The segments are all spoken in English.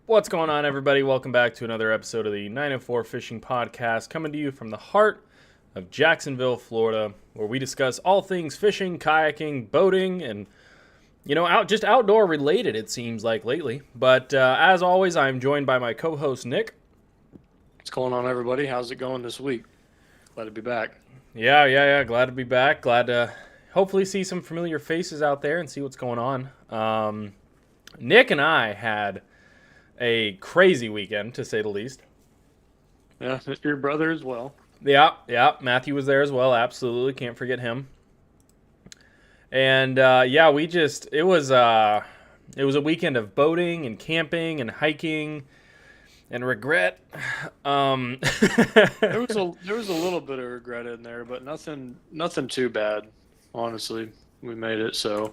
What's going on, everybody? Welcome back to another episode of the 904 Fishing Podcast, coming to you from the heart of Jacksonville, Florida, where we discuss all things fishing, kayaking, boating, and just outdoor related. It seems like lately. But as always, I'm joined by my co-host Nick. What's going on, everybody? How's it going this week? Glad to be back. Yeah. Glad to be back. Glad to hopefully see some familiar faces out there and see what's going on. Nick and I had a crazy weekend, to say the least. Yeah, your brother as well. Yeah. Matthew was there as well. Absolutely, can't forget him. And it was a weekend of boating and camping and hiking and regret. There was a little bit of regret in there, but nothing too bad. Honestly, we made it, so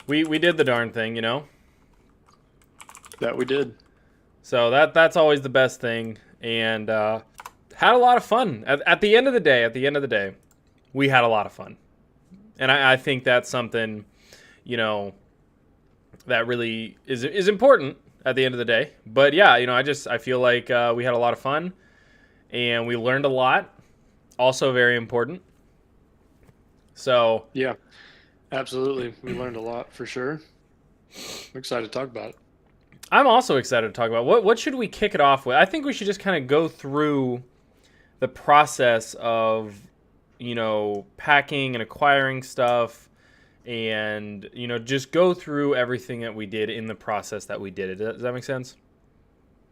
we did the darn thing, you know. that we did. So that's always the best thing, and had a lot of fun. At the end of the day, we had a lot of fun, and I think that's something, that really is important at the end of the day. But yeah, I feel like we had a lot of fun, and we learned a lot. Also very important. So Yeah, absolutely. We learned a lot for sure. I'm excited to talk about it. I'm also excited to talk about what should we kick it off with. I think we should just kind of go through the process of packing and acquiring stuff, and just go through everything that we did in the process that we did it. Does that make sense?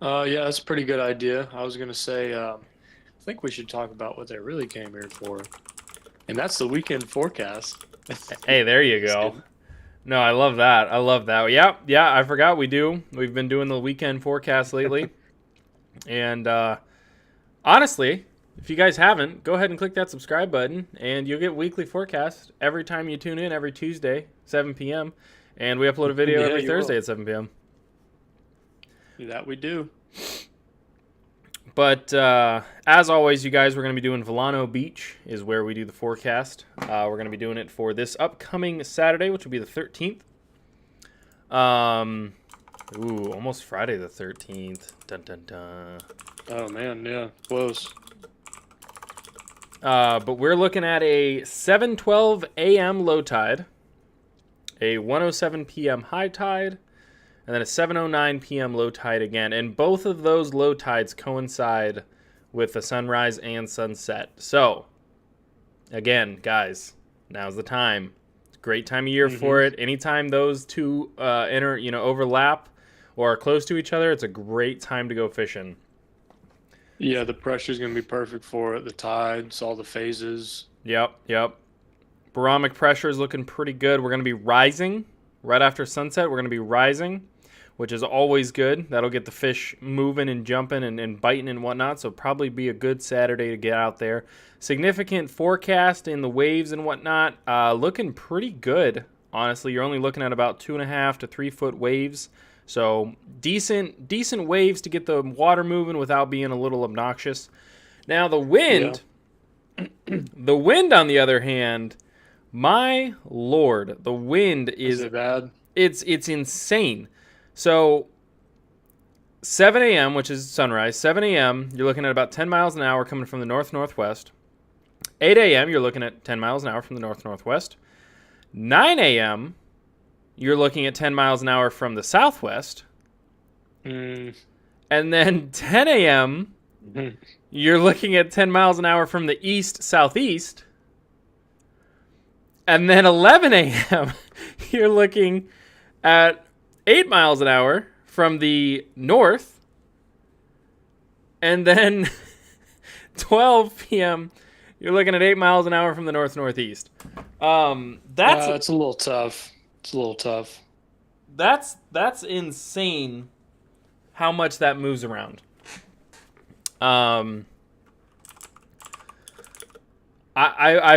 Yeah, that's a pretty good idea. I was gonna say, I think we should talk about what they really came here for, and that's the weekend forecast. Hey, there you go. No, I love that. Yeah, I forgot we do. We've been doing the weekend forecast lately. And honestly, if you guys haven't, go ahead and click that subscribe button, and you'll get weekly forecast every time you tune in every Tuesday, 7 p.m. And we upload a video Yeah, every you Thursday will. at 7 p.m. That we do. But as always, you guys, we're going to be doing Volano Beach is where we do the forecast. We're going to be doing it for this upcoming Saturday, which will be the 13th. Almost Friday the 13th. Dun, dun, dun. Oh man, yeah, close. But we're looking at a 7:12 a.m. low tide, a 1:07 p.m. high tide, and then a 7:09 p.m. low tide again. And both of those low tides coincide with the sunrise and sunset. So, again, guys, now's the time. Great time of year for it. Anytime those two overlap or are close to each other, it's a great time to go fishing. Yeah, the pressure's gonna be perfect for it. The tides, all the phases. Yep. Barometric pressure is looking pretty good. We're going to be rising right after sunset. We're going to be rising, which is always good. That'll get the fish moving and jumping and biting and whatnot. So probably be a good Saturday to get out there. Significant forecast in the waves and whatnot. Looking pretty good, honestly. You're only looking at about 2.5 to 3 foot waves. So decent waves to get the water moving without being a little obnoxious. Now the wind, the wind on the other hand, my lord, the wind Is is it bad? it's insane. So 7 a.m., which is sunrise, 7 a.m., you're looking at about 10 miles an hour coming from the north-northwest. 8 a.m., you're looking at 10 miles an hour from the north-northwest. 9 a.m., you're looking at 10 miles an hour from the southwest. Mm. And then 10 a.m., Mhm. you're looking at 10 miles an hour from the east-southeast. And then 11 a.m., you're looking at 8 miles an hour from the north. And then 12 p.m., you're looking at 8 miles an hour from the north-northeast. It's a little tough. It's a little tough. That's insane how much that moves around. I've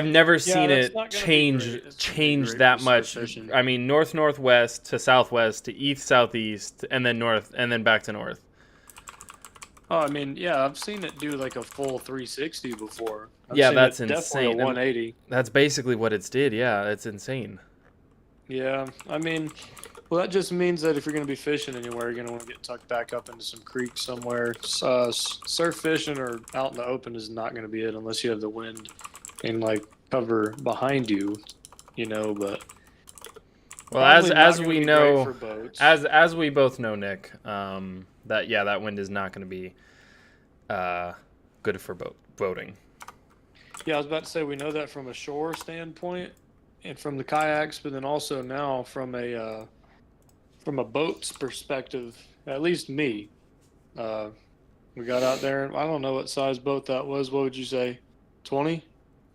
never seen that's it not gonna be change great. It's gonna be change great that for much. fishing. I mean, north-northwest to southwest to east-southeast, and then north, and then back to north. Oh, I mean, yeah, I've seen it do like a full 360 before. I've Yeah, seen that's it definitely insane. a 180. That's basically what it's did. Yeah, it's insane. Yeah, I mean, Well, that just means that if you're going to be fishing anywhere, you're going to want to get tucked back up into some creek somewhere. Surf fishing or out in the open is not going to be it unless you have the wind and like cover behind you, But Well, probably not as gonna we be great know, for boats. as we both know, Nick, that wind is not going to be good for boating. Yeah, I was about to say we know that from a shore standpoint and from the kayaks, but then also now from a boat's perspective. At least me, we got out there. I don't know what size boat that was. What would you say? 20?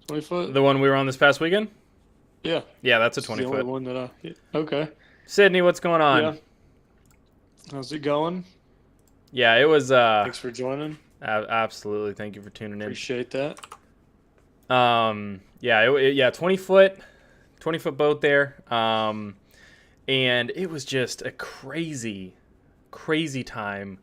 20 foot? The one we were on this past weekend? Yeah. Yeah, that's a It's 20 the foot. only one that I. Yeah. Okay. Sydney, what's going on? Yeah. How's it going? Yeah, it was. Thanks for joining. Absolutely, thank you for tuning in. Appreciate that. Yeah, 20 foot boat there. And it was just a crazy time.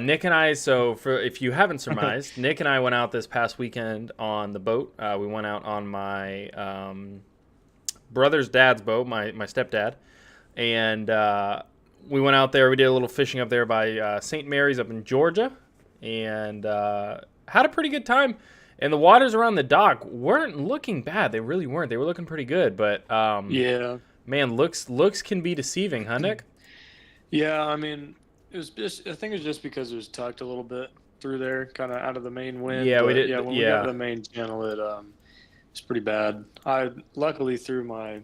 Nick and I, if you haven't surmised, Nick and I went out this past weekend on the boat. We went out on my brother's dad's boat, my stepdad, and we went out there. We did a little fishing up there by St. Mary's up in Georgia, and had a pretty good time. And the waters around the dock weren't looking bad. They really weren't. They were looking pretty good. But Yeah. man, looks can be deceiving, huh, Nick? Yeah, I mean, it was just. I think it was just because it was tucked a little bit through there, kind of out of the main wind. Yeah, we But did- Yeah, when we yeah. got to the main channel, it's pretty bad. I luckily threw my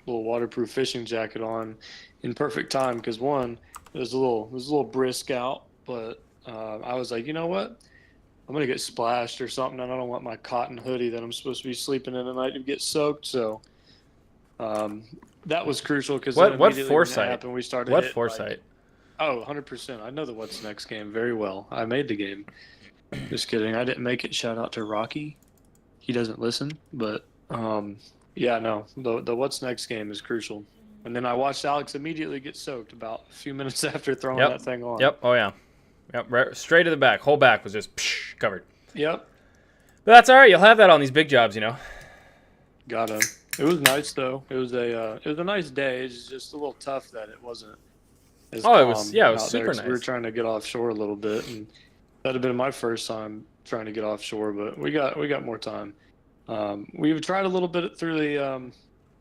little waterproof fishing jacket on in perfect time because one, it was a little brisk out, but I was like, you know what? I'm gonna get splashed or something, and I don't want my cotton hoodie that I'm supposed to be sleeping in tonight to get soaked. So that was crucial because What foresight? Happened, we started. What hitting, foresight? Oh, 100%. I know the What's Next game very well. I made the game. Just kidding. I didn't make it. Shout out to Rocky. He doesn't listen, but yeah, no. The What's Next game is crucial. And then I watched Alex immediately get soaked about a few minutes after throwing that thing on. Yep. Oh yeah. Yep. Right, straight to the back. Whole back was just covered. Yep. But that's all right. You'll have that on these big jobs, Got him. It was nice though. It was a nice day. It's just a little tough that it wasn't as Oh, it was calm out super there, 'cause nice. We were trying to get offshore a little bit, and that'd have been my first time trying to get offshore, but we got more time. We've tried a little bit through the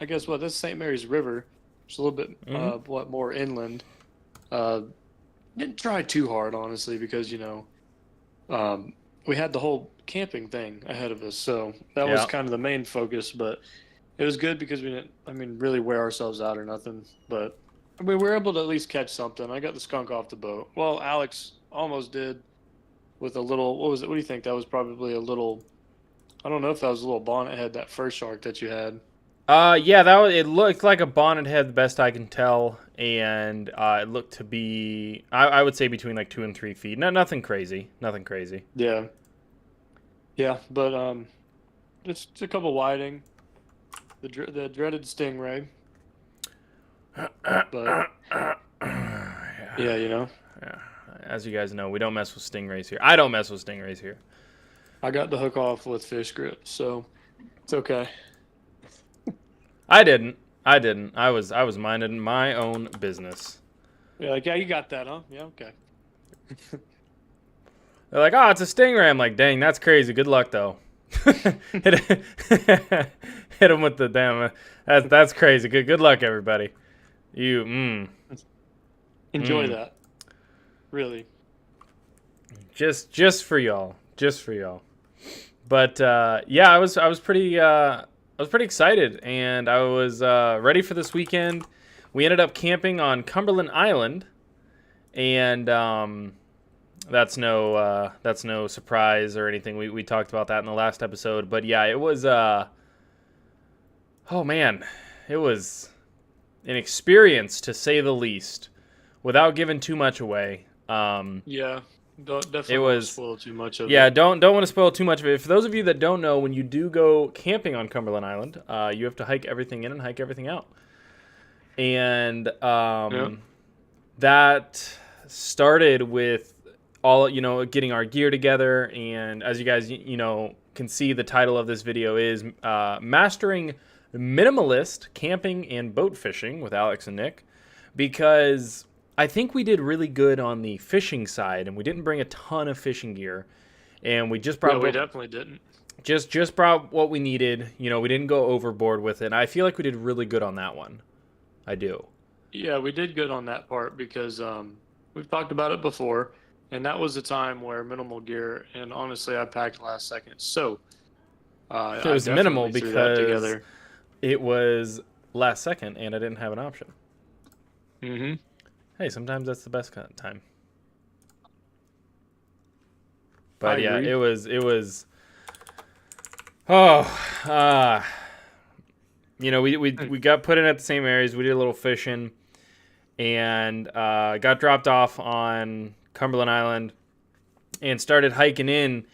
I guess this is St. Mary's River. It's a little bit more inland. Didn't try too hard, honestly, because we had the whole camping thing ahead of us, so that was kind of the main focus. But it was good because we didn't, really wear ourselves out or nothing. But we were able to at least catch something. I got the skunk off the boat. Well, Alex almost did with a little. What was it? What do you think? That was probably a little. I don't know if that was a little bonnet head, that first shark that you had. Yeah, it looked like a bonnet head, the best I can tell, and it looked to be, I would say, between like 2 and 3 feet. Nothing crazy. Yeah. Yeah, but just a couple whiting, the dreaded stingray. But yeah, Yeah. As you guys know, we don't mess with stingrays here. I don't mess with stingrays here. I got the hook off with fish grip, so it's okay. I didn't. I was minding my own business. Yeah, you got that, huh? Yeah, okay. They're like, oh, it's a stingray. I'm like, dang, that's crazy. Good luck, though. hit him with the damn. That's crazy. Good luck, everybody. You Enjoy that. Really. Just for y'all. But yeah, I was pretty excited, and I was ready for this weekend. We ended up camping on Cumberland Island, and that's no surprise or anything. We talked about that in the last episode, but yeah, it was oh man, it was an experience to say the least, without giving too much away. Yeah. Definitely It was spoil too much of yeah. it. Don't want to spoil too much of it. For those of you that don't know, when you do go camping on Cumberland Island, you have to hike everything in and hike everything out, and that started with all getting our gear together. And as you guys can see, the title of this video is mastering minimalist camping and boat fishing with Alex and Nick. because I think we did really good on the fishing side, and we didn't bring a ton of fishing gear, and we just brought. Yeah, we definitely didn't. Just brought what we needed. You know, we didn't go overboard with it. And I feel like we did really good on that one. I do. Yeah, we did good on that part because we've talked about it before, and that was a time where minimal gear, and honestly, I packed last second. So It was I minimal definitely threw that because together. it was last second, and I didn't have an option. Mm-hmm. Hey, sometimes that's the best kind of time. I But yeah, agree. it was. Oh, you know, we got put in at the same areas. We did a little fishing, and got dropped off on Cumberland Island, and started hiking in,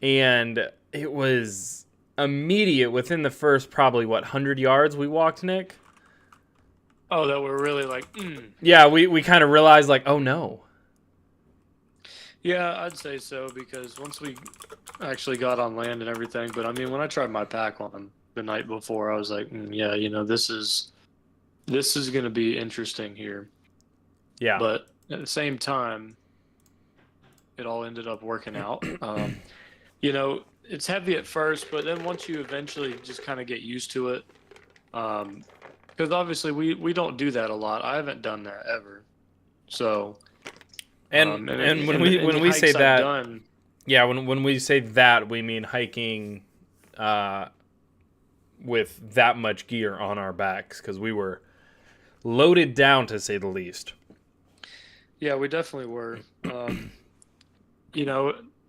and it was immediate within the first probably 100 yards we walked, Nick. Oh, that we're really like. Yeah, we kind of realized like, oh no. Yeah, I'd say so because once we actually got on land and everything, but I mean, when I tried my pack on the night before, I was like, yeah, this is going to be interesting here. Yeah. But at the same time, it all ended up working out. It's heavy at first, but then once you eventually just kind of get used to it, because obviously we don't do that a lot. I haven't done that ever, so. And when we say that, done, yeah, when we say that, we mean hiking with that much gear on our backs, because we were loaded down, to say the least. Yeah, we definitely were.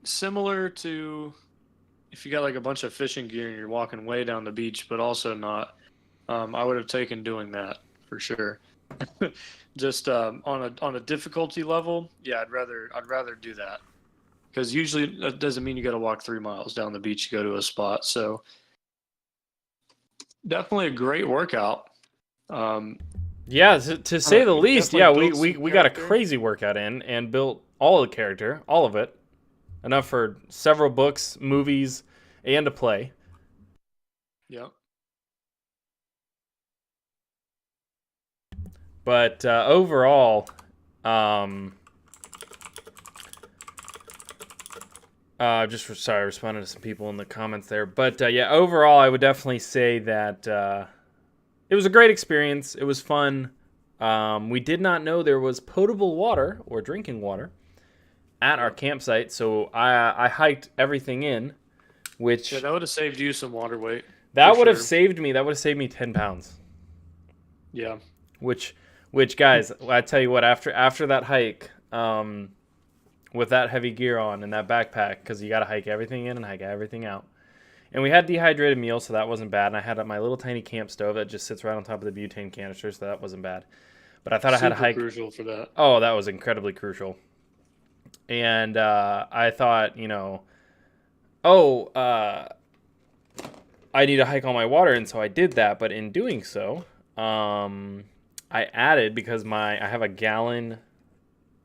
Similar to if you got like a bunch of fishing gear and you're walking way down the beach, but also not. I would have taken doing that for sure. Just on a difficulty level, yeah, I'd rather do that because usually that doesn't mean you got to walk 3 miles down the beach to go to a spot. So definitely a great workout. Yeah, to say the least, yeah, we got a character. crazy workout in and built all the character, all of it, enough for several books, movies, and a play. Yep. But overall, responding to some people in the comments there. But yeah, overall, I would definitely say that it was a great experience. It was fun. We did not know there was potable water or drinking water at our campsite, so I hiked everything in, which that would have saved you some water weight. That would have saved me 10 pounds. Yeah. Which guys, I tell you what, after that hike, with that heavy gear on and that backpack, because you got to hike everything in and hike everything out. And we had dehydrated meals, so that wasn't bad. And I had my little tiny camp stove that just sits right on top of the butane canister, so that wasn't bad. But I thought I had to hike. Crucial for that. Oh, that was incredibly crucial. And I thought, I need to hike all my water, and so I did that. But in doing so, I added, because I have a gallon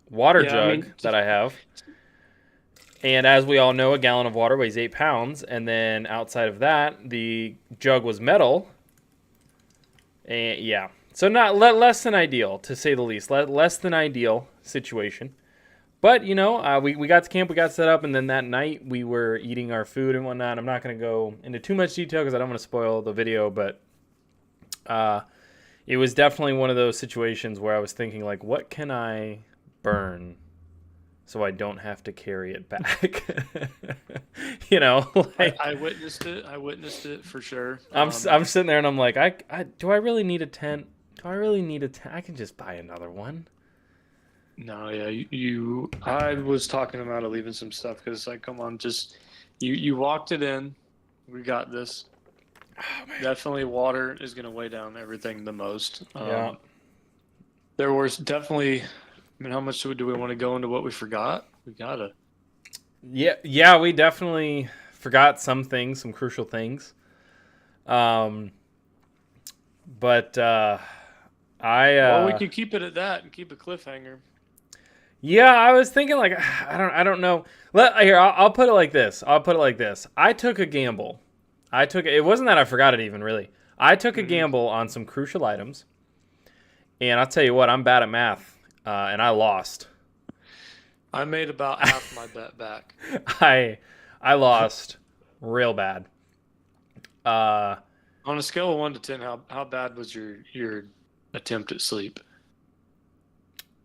water jug that I have. And as we all know, a gallon of water weighs 8 pounds. And then outside of that, the jug was metal. And yeah. So not less than ideal, to say the least. Less than ideal situation. But, we got to camp, we got set up, and then that night we were eating our food and whatnot. I'm not going to go into too much detail because I don't want to spoil the video, but it was definitely one of those situations where I was thinking, like, what can I burn so I don't have to carry it back? I witnessed it for sure. I'm sitting there and I'm like, do I really need a tent? Do I really need a tent? I can just buy another one. No, yeah, I was talking about leaving some stuff because it's like, come on, just you walked it in. We got this. Oh, definitely water is going to weigh down everything the most. Yeah. There was definitely, how much do we want to go into what we forgot? We gotta. Yeah, we definitely forgot some things, some crucial things. But well, we could keep it at that and keep a cliffhanger. Yeah, I was thinking, like, I don't know. I'll put it like this. I took a gamble. It wasn't that I forgot it even, really. I took a gamble on some crucial items, And I'll tell you what, I'm bad at math, and I lost. I made about half my bet back. I I lost real bad. Uh, On a scale of 1 to 10, how bad was your attempt at sleep?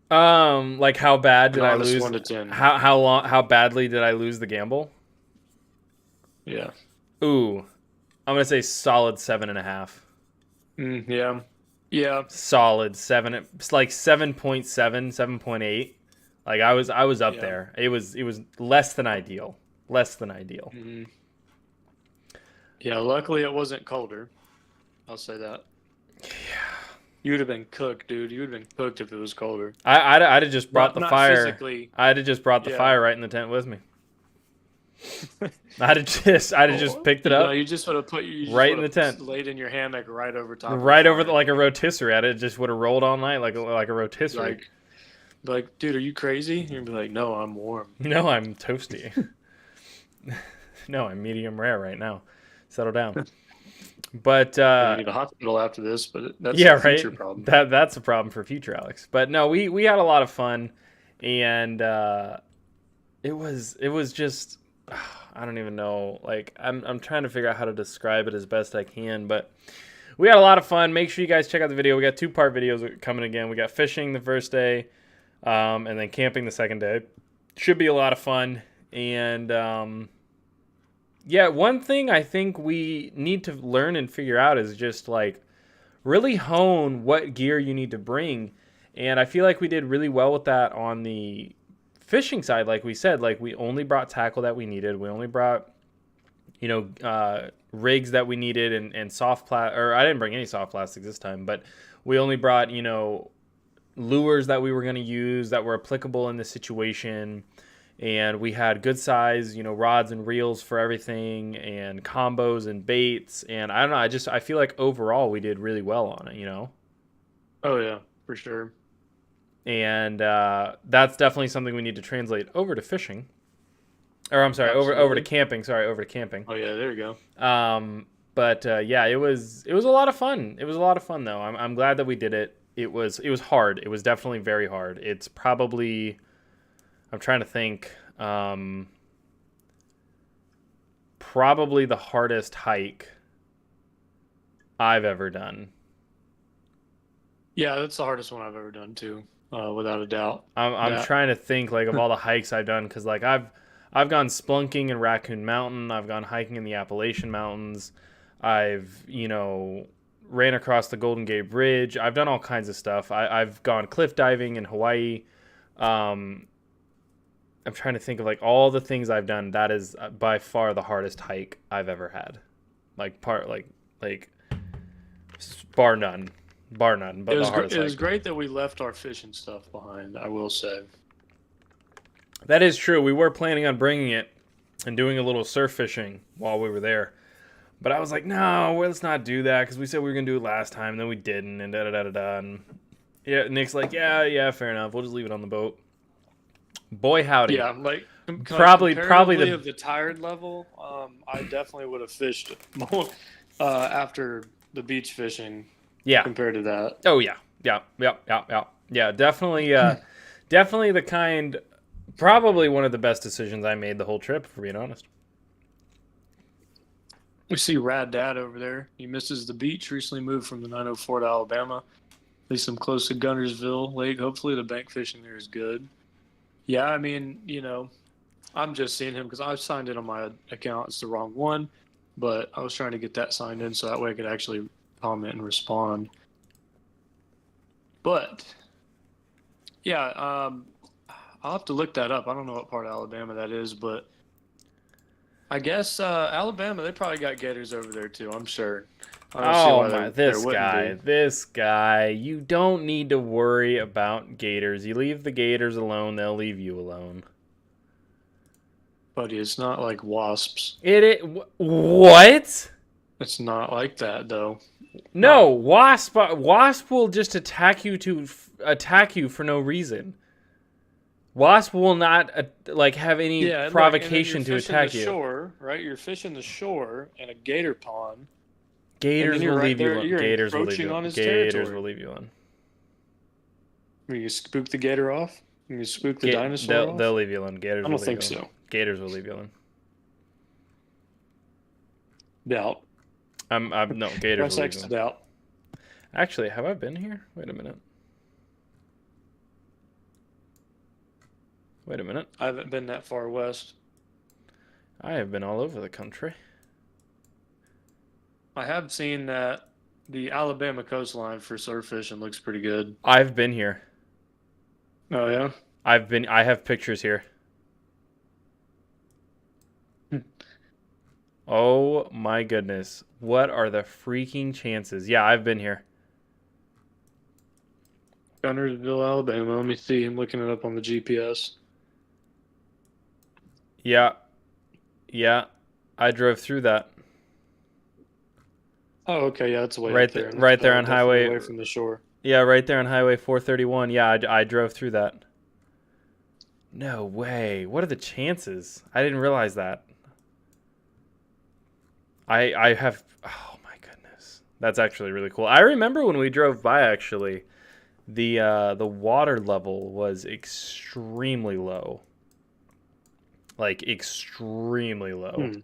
like how bad An did I honest lose? 1 to 10. How badly did I lose the gamble? Yeah. Ooh, I'm gonna say solid 7.5. Yeah. Yeah. Solid seven. It's like 7.7, 7.8. Like I was up Yeah. there. It was less than ideal. Less than ideal. hmm Yeah. Luckily, it wasn't colder. I'll say that. You would have been cooked, dude. You would have been cooked if it was colder. I'd have just brought the Not fire. physically. I'd have just brought the Yeah. fire right in the tent with me. I'd have just picked it No, up you just would have put you just right would in the have tent, laid in your hammock right over top of the right over fire. like a rotisserie. It just would have rolled all night like a rotisserie. Like, dude, are you crazy? You'd be like, no, I'm warm. No, I'm toasty. No, I'm medium rare right now. Settle down. But You need a hospital after this, but that's yeah, a right. future problem. That's a problem for future Alex. But no, we had a lot of fun, and it was just I don't even know. Like I'm trying to figure out how to describe it as best I can, but we had a lot of fun. Make sure you guys check out the video. We got 2-part videos coming again. We got fishing the first day, and then camping the second day. Should be a lot of fun. And yeah, one thing I think we need to learn and figure out is just like really hone what gear you need to bring. And I feel like we did really well with that on the fishing side. Like we said, like we only brought tackle that we needed. We only brought, rigs that we needed and soft or I didn't bring any soft plastics this time, but we only brought, lures that we were going to use that were applicable in the situation. And we had good size, rods and reels for everything, and combos and baits. And I don't know, I feel like overall we did really well on it. Oh yeah, for sure. And that's definitely something we need to translate over to fishing. Or I'm sorry, over to Absolutely. camping. Sorry, over to camping. Oh yeah, there you go. But yeah, it was a lot of fun. It was a lot of fun though. I'm glad that we did it. It was hard. It was definitely very hard. It's probably I'm trying to think. Probably the hardest hike I've ever done. Yeah, that's the hardest one I've ever done too, without a doubt. I'm That. trying to think like of all the hikes I've done because like I've gone splunking in Raccoon Mountain. I've gone hiking in the Appalachian Mountains. I've ran across the Golden Gate Bridge. I've done all kinds of stuff. I've gone cliff diving in Hawaii. Um, I'm trying to think of like all the things I've done. That is by far the hardest hike I've ever had. Like bar none, bar none. But It the was hardest it was hike. great that we left our fishing stuff behind. I will say. That is true. We were planning on bringing it and doing a little surf fishing while we were there. But I was like, no, well, let's not do that because we said we were gonna do it last time, and then we didn't, and da da da da da. And yeah, Nick's like, yeah, fair enough. We'll just leave it on the boat. Boy, howdy. Yeah, like Probably comparatively the of the tired level, I definitely would have fished more after the beach fishing yeah. compared to that. Oh yeah, yeah. Definitely, definitely the kind. Probably one of the best decisions I made the whole trip, for being honest. We see Rad Dad over there. He misses the beach. Recently moved from the 904 to Alabama. At least I'm close to Guntersville Lake. Hopefully the bank fishing there is good. Yeah, I mean, I'm just seeing him because I've signed in on my account. It's the wrong one, but I was trying to get that signed in so that way I could actually comment and respond. But yeah, I'll have to look that up. I don't know what part of Alabama that is, but I guess Alabama, they probably got gators over there too. I'm sure. I don't see Oh why my, there wouldn't be. this guy. You don't need to worry about gators. You leave the gators alone, they'll leave you alone. Buddy, it's not like wasps. What? It's not like that though. No, wasp will just attack you for no reason. Wasp will not have any Yeah, provocation to you're attack fishing the you. shore, right? You're fishing the shore in a gator pond. Gators you're will right leave you there, alone. you're Gators will leave encroaching you on alone. his Gators territory. will leave you alone. When you spook the gator off? When you spook the Ga- dinosaur they'll off? they'll leave you alone. Gators I will don't leave think you alone. so. Gators will leave you alone. Doubt. I'm no Gators Press will leave X you to alone. doubt. Actually, have I been here? Wait a minute. Wait a minute. I haven't been that far west. I have been all over the country. I have seen that the Alabama coastline for surf fishing looks pretty good. I've been here. Oh yeah. I have pictures here. Oh my goodness. What are the freaking chances? Yeah, I've been here. Gunnersville, Alabama. Let me see. I'm looking it up on the GPS. Yeah. Yeah. I drove through that. Oh, okay. Yeah, it's way Right up there. there, right there on Definitely highway. away from the shore. Yeah, right there on Highway 431. Yeah, I drove through that. No way. What are the chances? I didn't realize that. I have oh my goodness. That's actually really cool. I remember when we drove by actually, the water level was extremely low. Like extremely low. Hmm.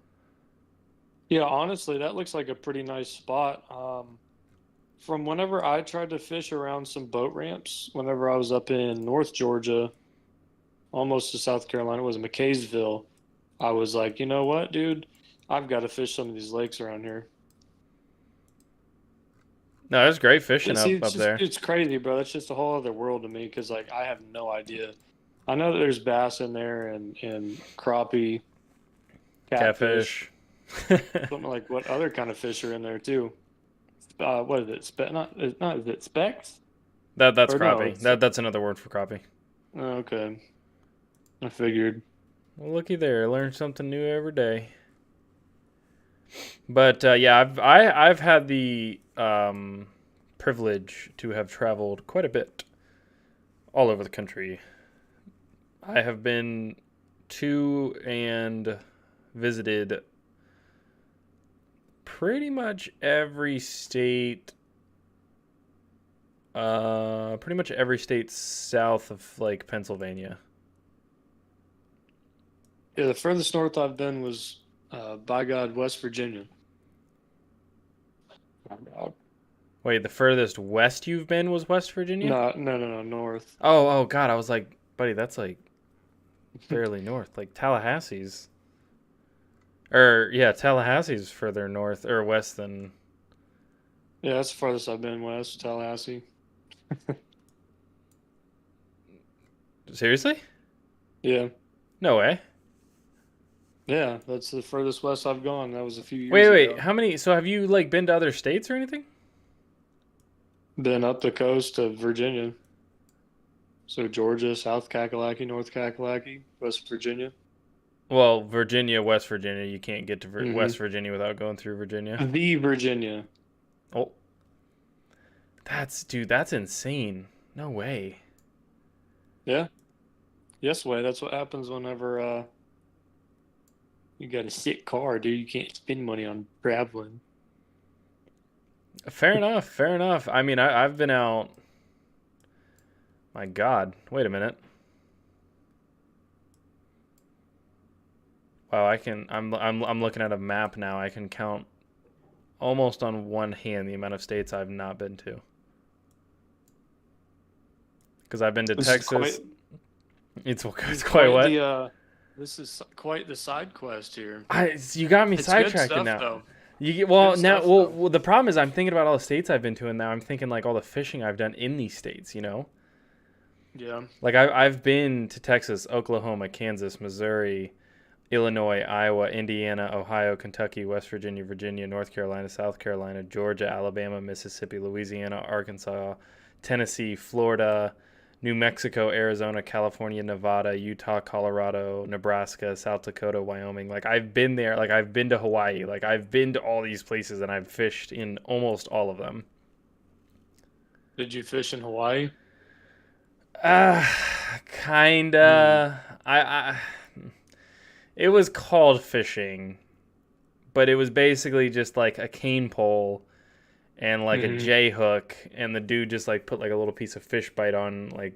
Yeah, honestly, that looks like a pretty nice spot. From whenever I tried to fish around some boat ramps, whenever I was up in North Georgia, almost to South Carolina, it was McKaysville. I was like, you know what, dude? I've got to fish some of these lakes around here. No, there's great fishing See, up there. it's crazy, bro. It's just a whole other world to me because like I have no idea. I know that there's bass in there and crappie, catfish, Catfish. something like what other kind of fish are in there too. What is it? Not is it specks? That's Or no, crappie. That's another word for crappie. okay. I figured. Well, looky there. Learn something new every day. But yeah, I've had the privilege to have traveled quite a bit all over the country. I have been to and visited pretty much every state. Pretty much every state south of like Pennsylvania. Yeah, the furthest north I've been was, by God, West Virginia. Oh, God. Wait, the furthest west you've been was West Virginia? No, north. Oh, God. I was like, buddy, that's like fairly north. Like Tallahassee's. Yeah, Tallahassee's further north or west than. Yeah, that's the farthest I've been west, Tallahassee. Seriously? Yeah. No way. Yeah, that's the furthest west I've gone. That was a few years Wait. ago. How many? So have you like been to other states or anything? Been up the coast of Virginia. So Georgia, South Kakalaki, North Kakalaki, West Virginia. Well, Virginia, West Virginia. You can't get to Mm-hmm. West Virginia without going through Virginia. The Virginia. Oh, that's insane. No way. Yeah. Yes, way. That's what happens whenever you got a sick car, dude. You can't spend money on traveling. Fair enough. Fair enough. I mean, I've been out. My God. Wait a minute. Wow, I'm looking at a map now. I can count almost on one hand the amount of states I've not been to. Because I've been to Texas. It's quite what? This is quite the side quest here. You got me It's sidetracked good stuff, now. though. Well, Good now, stuff, well, though. well, the problem is I'm thinking about all the states I've been to, and now I'm thinking like all the fishing I've done in these states. You know, Yeah. like I've been to Texas, Oklahoma, Kansas, Missouri, Illinois, Iowa, Indiana, Ohio, Kentucky, West Virginia, Virginia, North Carolina, South Carolina, Georgia, Alabama, Mississippi, Louisiana, Arkansas, Tennessee, Florida, New Mexico, Arizona, California, Nevada, Utah, Colorado, Nebraska, South Dakota, Wyoming. Like I've been there. Like I've been to Hawaii. Like I've been to all these places and I've fished in almost all of them. Did you fish in Hawaii? Uh, kinda. It was called fishing, but it was basically just like a cane pole and like a J hook, and the dude just like put like a little piece of fish bite on, like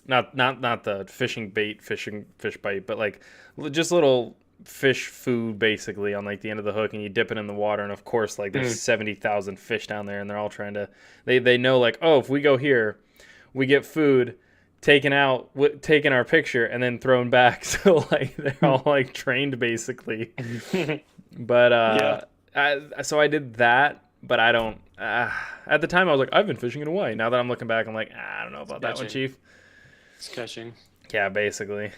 not the fish bite, but like just little fish food basically on like the end of the hook, and you dip it in the water, and of course like there's 70,000 fish down there, and they're all trying to they know like, oh, if we go here we get food taken out, taking our picture and then thrown back. So like they're all like trained basically. But so I did that, but I don't at the time I was like, I've been fishing in Hawaii. Now that I'm looking back, I'm like, I don't know about that one, Chief. It's catching. Yeah, basically.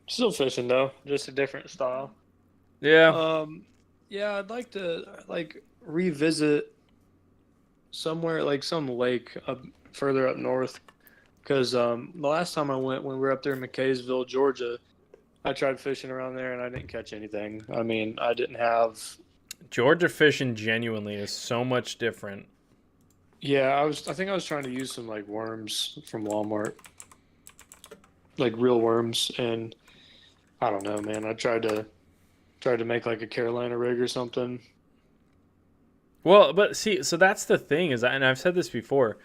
Still fishing though, just a different style. Yeah. Yeah, I'd like to revisit somewhere like some lake up further up north, because the last time I went, when we were up there in McKaysville, Georgia, I tried fishing around there and I didn't catch anything. I mean, I didn't have. Georgia fishing genuinely is so much different. Yeah, I think I was trying to use some like worms from Walmart, like real worms, and I don't know, man. I tried to make like a Carolina rig or something. Well, but see, so that's the thing is, and I've said this before,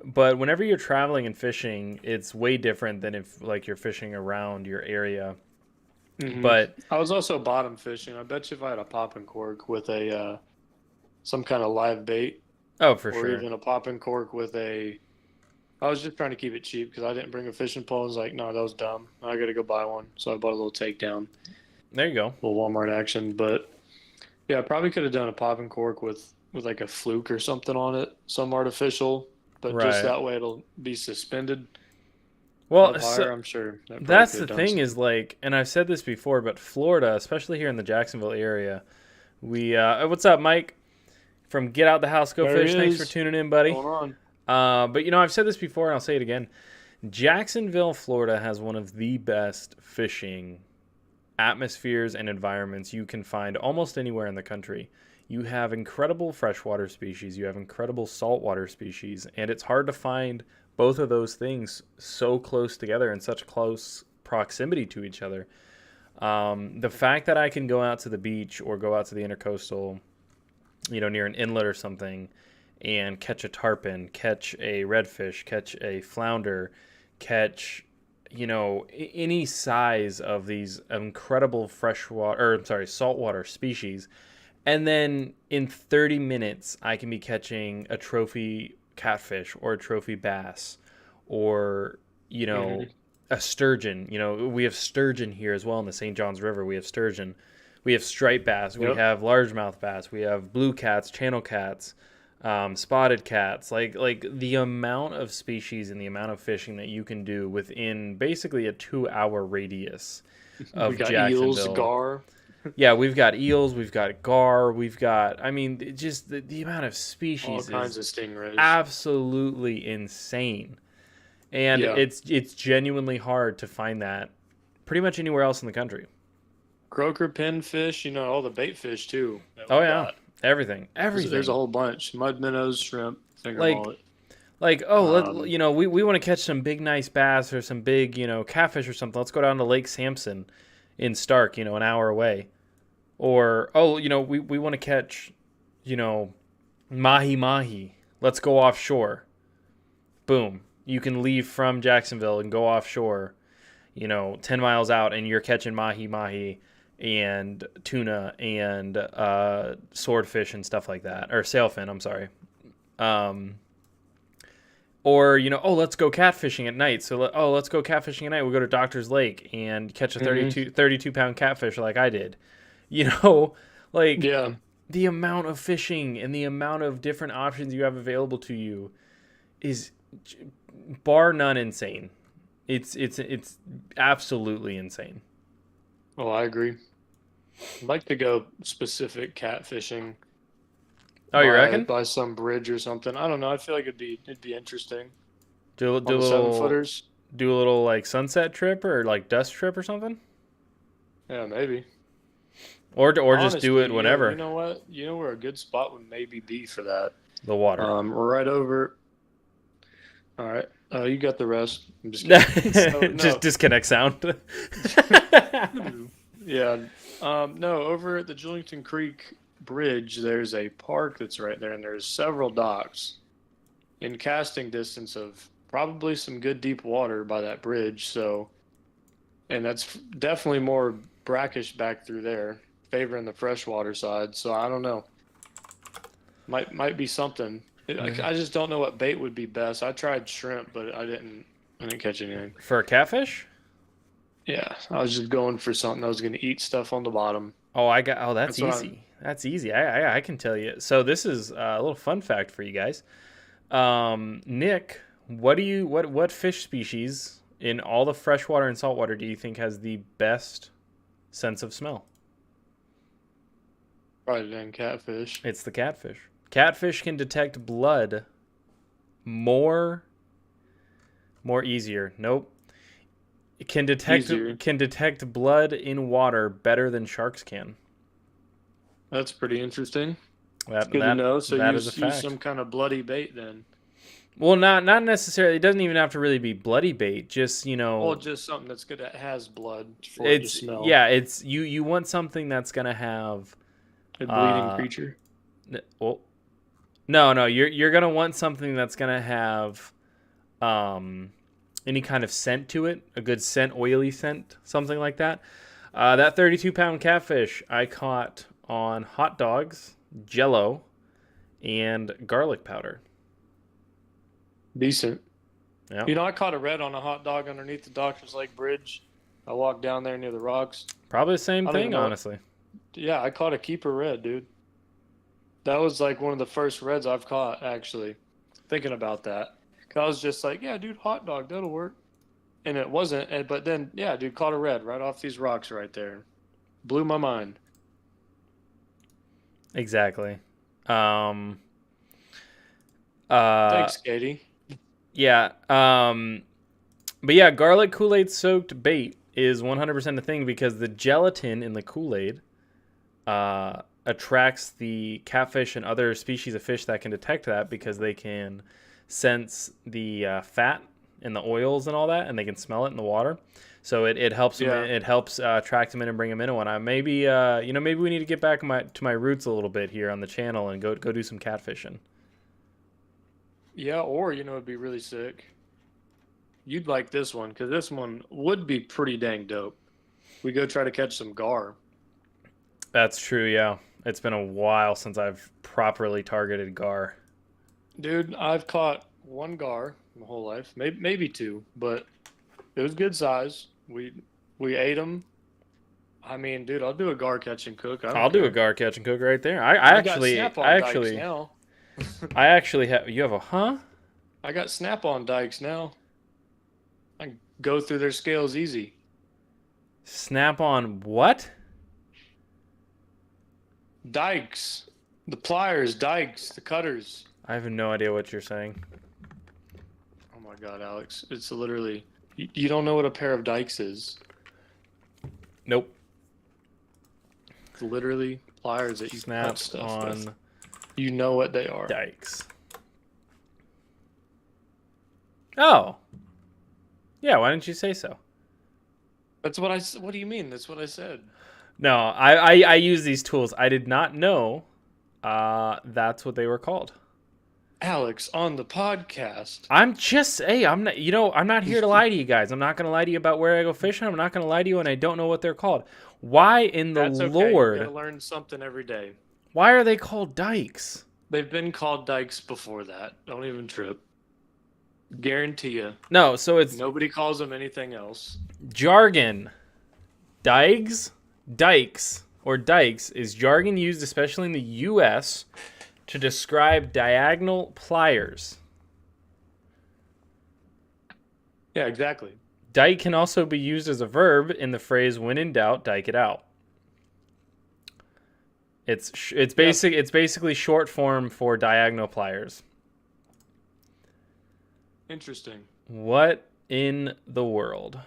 but whenever you're traveling and fishing, it's way different than if like you're fishing around your area. But I was also bottom fishing. I bet you if I had a popping cork with a some kind of live bait, oh, for or sure, even a popping cork with a. I was just trying to keep it cheap because I didn't bring a fishing pole. I was like, no, that was dumb. I got to go buy one. So I bought a little takedown. There you go. A little Walmart action. But yeah, I probably could have done a popping cork with like a fluke or something on it, some artificial, but just that way it'll be suspended. Well, up higher, I'm sure. That's the thing is like, and I've said this before, but Florida, especially here in the Jacksonville area, we what's up, Mike? From Get Out the House, Go There Fish. Thanks for tuning in, buddy. What's going on? But I've said this before, and I'll say it again. Jacksonville, Florida, has one of the best fishing atmospheres and environments you can find almost anywhere in the country. You have incredible freshwater species, you have incredible saltwater species, and it's hard to find both of those things so close together in such close proximity to each other. The fact that I can go out to the beach or go out to the intercoastal, near an inlet or something, and catch a tarpon, catch a redfish, catch a flounder, catch, any size of these incredible saltwater species. And then in 30 minutes, I can be catching a trophy catfish or a trophy bass or, a sturgeon. We have sturgeon here as well in the St. Johns River. We have sturgeon. We have striped bass. Yep. We have largemouth bass. We have blue cats, channel cats, spotted cats. Like the amount of species and the amount of fishing that you can do within basically a 2-hour radius of we got Jacksonville. Eels, gar. Yeah, we've got eels, we've got gar, we've got, just the amount of species all kinds of stingrays. Absolutely insane. And it's genuinely hard to find that pretty much anywhere else in the country. Croaker, pinfish, all the bait fish too. Oh, yeah. Everything. There's a whole bunch. Mud minnows, shrimp, finger mullet. Like, we want to catch some big, nice bass or some big, catfish or something. Let's go down to Lake Sampson in Stark, an hour away. Or, we want to catch, mahi-mahi. Let's go offshore. Boom. You can leave from Jacksonville and go offshore, 10 miles out, and you're catching mahi-mahi and tuna and swordfish and stuff like that. Or sailfin, I'm sorry. Or, let's go catfishing at night. So, let's go catfishing at night. We'll go to Doctor's Lake and catch a 32-pound catfish like I did. The amount of fishing and the amount of different options you have available to you is bar none insane. It's absolutely insane. Oh, I agree. I'd like to go specific catfishing. Oh, you reckon? By some bridge or something. I don't know. I feel like it'd be interesting. Do a little 7-footers. Do a little like sunset trip or like dusk trip or something. Yeah, maybe. Or honestly, just do it whenever. You know what? You know where a good spot would maybe be for that? The water. Right over. All right. You got the rest. I'm just kidding. Just disconnect sound. Yeah. No, over at the Julington Creek bridge, there's a park that's right there, and there's several docks in casting distance of probably some good deep water by that bridge. So, and that's definitely more brackish back through there, favoring the freshwater side. So I don't know. Might be something. I just don't know what bait would be best. I tried shrimp, but I didn't catch anything. For a catfish? Yeah, I was just going for something that was going to eat stuff on the bottom. That's easy. That's easy. I can tell you. So this is a little fun fact for you guys. Nick, what fish species in all the freshwater and saltwater do you think has the best sense of smell? Probably dang catfish. It's the catfish. Catfish can detect blood more easier. Nope. It can detect blood in water better than sharks can. That's pretty interesting. That's good to know. So use some kind of bloody bait then. Well, not necessarily. It doesn't even have to really be bloody bait. Just Well, just something that's good that has blood for it to smell. Yeah, it's you want something that's gonna have a bleeding creature. Well, no. You're gonna want something that's gonna have any kind of scent to it, a good scent, oily scent, something like that. That 32-pound catfish I caught on hot dogs, Jello, and garlic powder. Decent. Yeah. I caught a red on a hot dog underneath the Doctor's Lake Bridge. I walked down there near the rocks. Probably the same thing, honestly. Yeah, I caught a keeper red, dude. That was like one of the first reds I've caught, actually. Thinking about that. I was just like, yeah, dude, hot dog, that'll work. And it wasn't. But then, yeah, dude, caught a red right off these rocks right there. Blew my mind. Exactly. Thanks, Katie. Yeah. But yeah, garlic Kool-Aid soaked bait is 100% a thing because the gelatin in the Kool-Aid attracts the catfish and other species of fish that can detect that because they can sense the fat and the oils and all that, and they can smell it in the water. So it helps them. It helps attract them in and bring them in. And maybe we need to get back to my roots a little bit here on the channel and go do some catfishing. Yeah, or it'd be really sick. You'd like this one because this one would be pretty dang dope. We go try to catch some gar. That's true. Yeah, it's been a while since I've properly targeted gar. Dude, I've caught one gar my whole life, maybe two, but it was good size. We ate them. I mean, dude, I'll do a gar catch and cook. I'll do a gar catch and cook right there. I actually have. You have a huh? I got snap-on dikes now. I can go through their scales easy. Snap-on what? Dikes. The pliers, dikes, the cutters. I have no idea what you're saying. Oh my god, Alex. It's literally... You don't know what a pair of dikes is. Nope. It's literally pliers that you cut stuff on with. You know what they are. Dikes. Oh. Yeah, why didn't you say so? That's what what do you mean? That's what I said. No, I use these tools. I did not know that's what they were called. Alex, on the podcast. I'm not here to lie to you guys. I'm not going to lie to you about where I go fishing. I'm not going to lie to you when I don't know what they're called. Why in the Lord? You gotta learn something every day. Why are they called dikes? They've been called dikes before that. Don't even trip. Guarantee you. No, so it's... Nobody calls them anything else. Jargon. Dikes, or dikes is jargon used especially in the U.S. to describe diagonal pliers. Yeah, exactly. Dike can also be used as a verb in the phrase "when in doubt, dike it out." It's basically short form for diagonal pliers. Interesting. What in the world?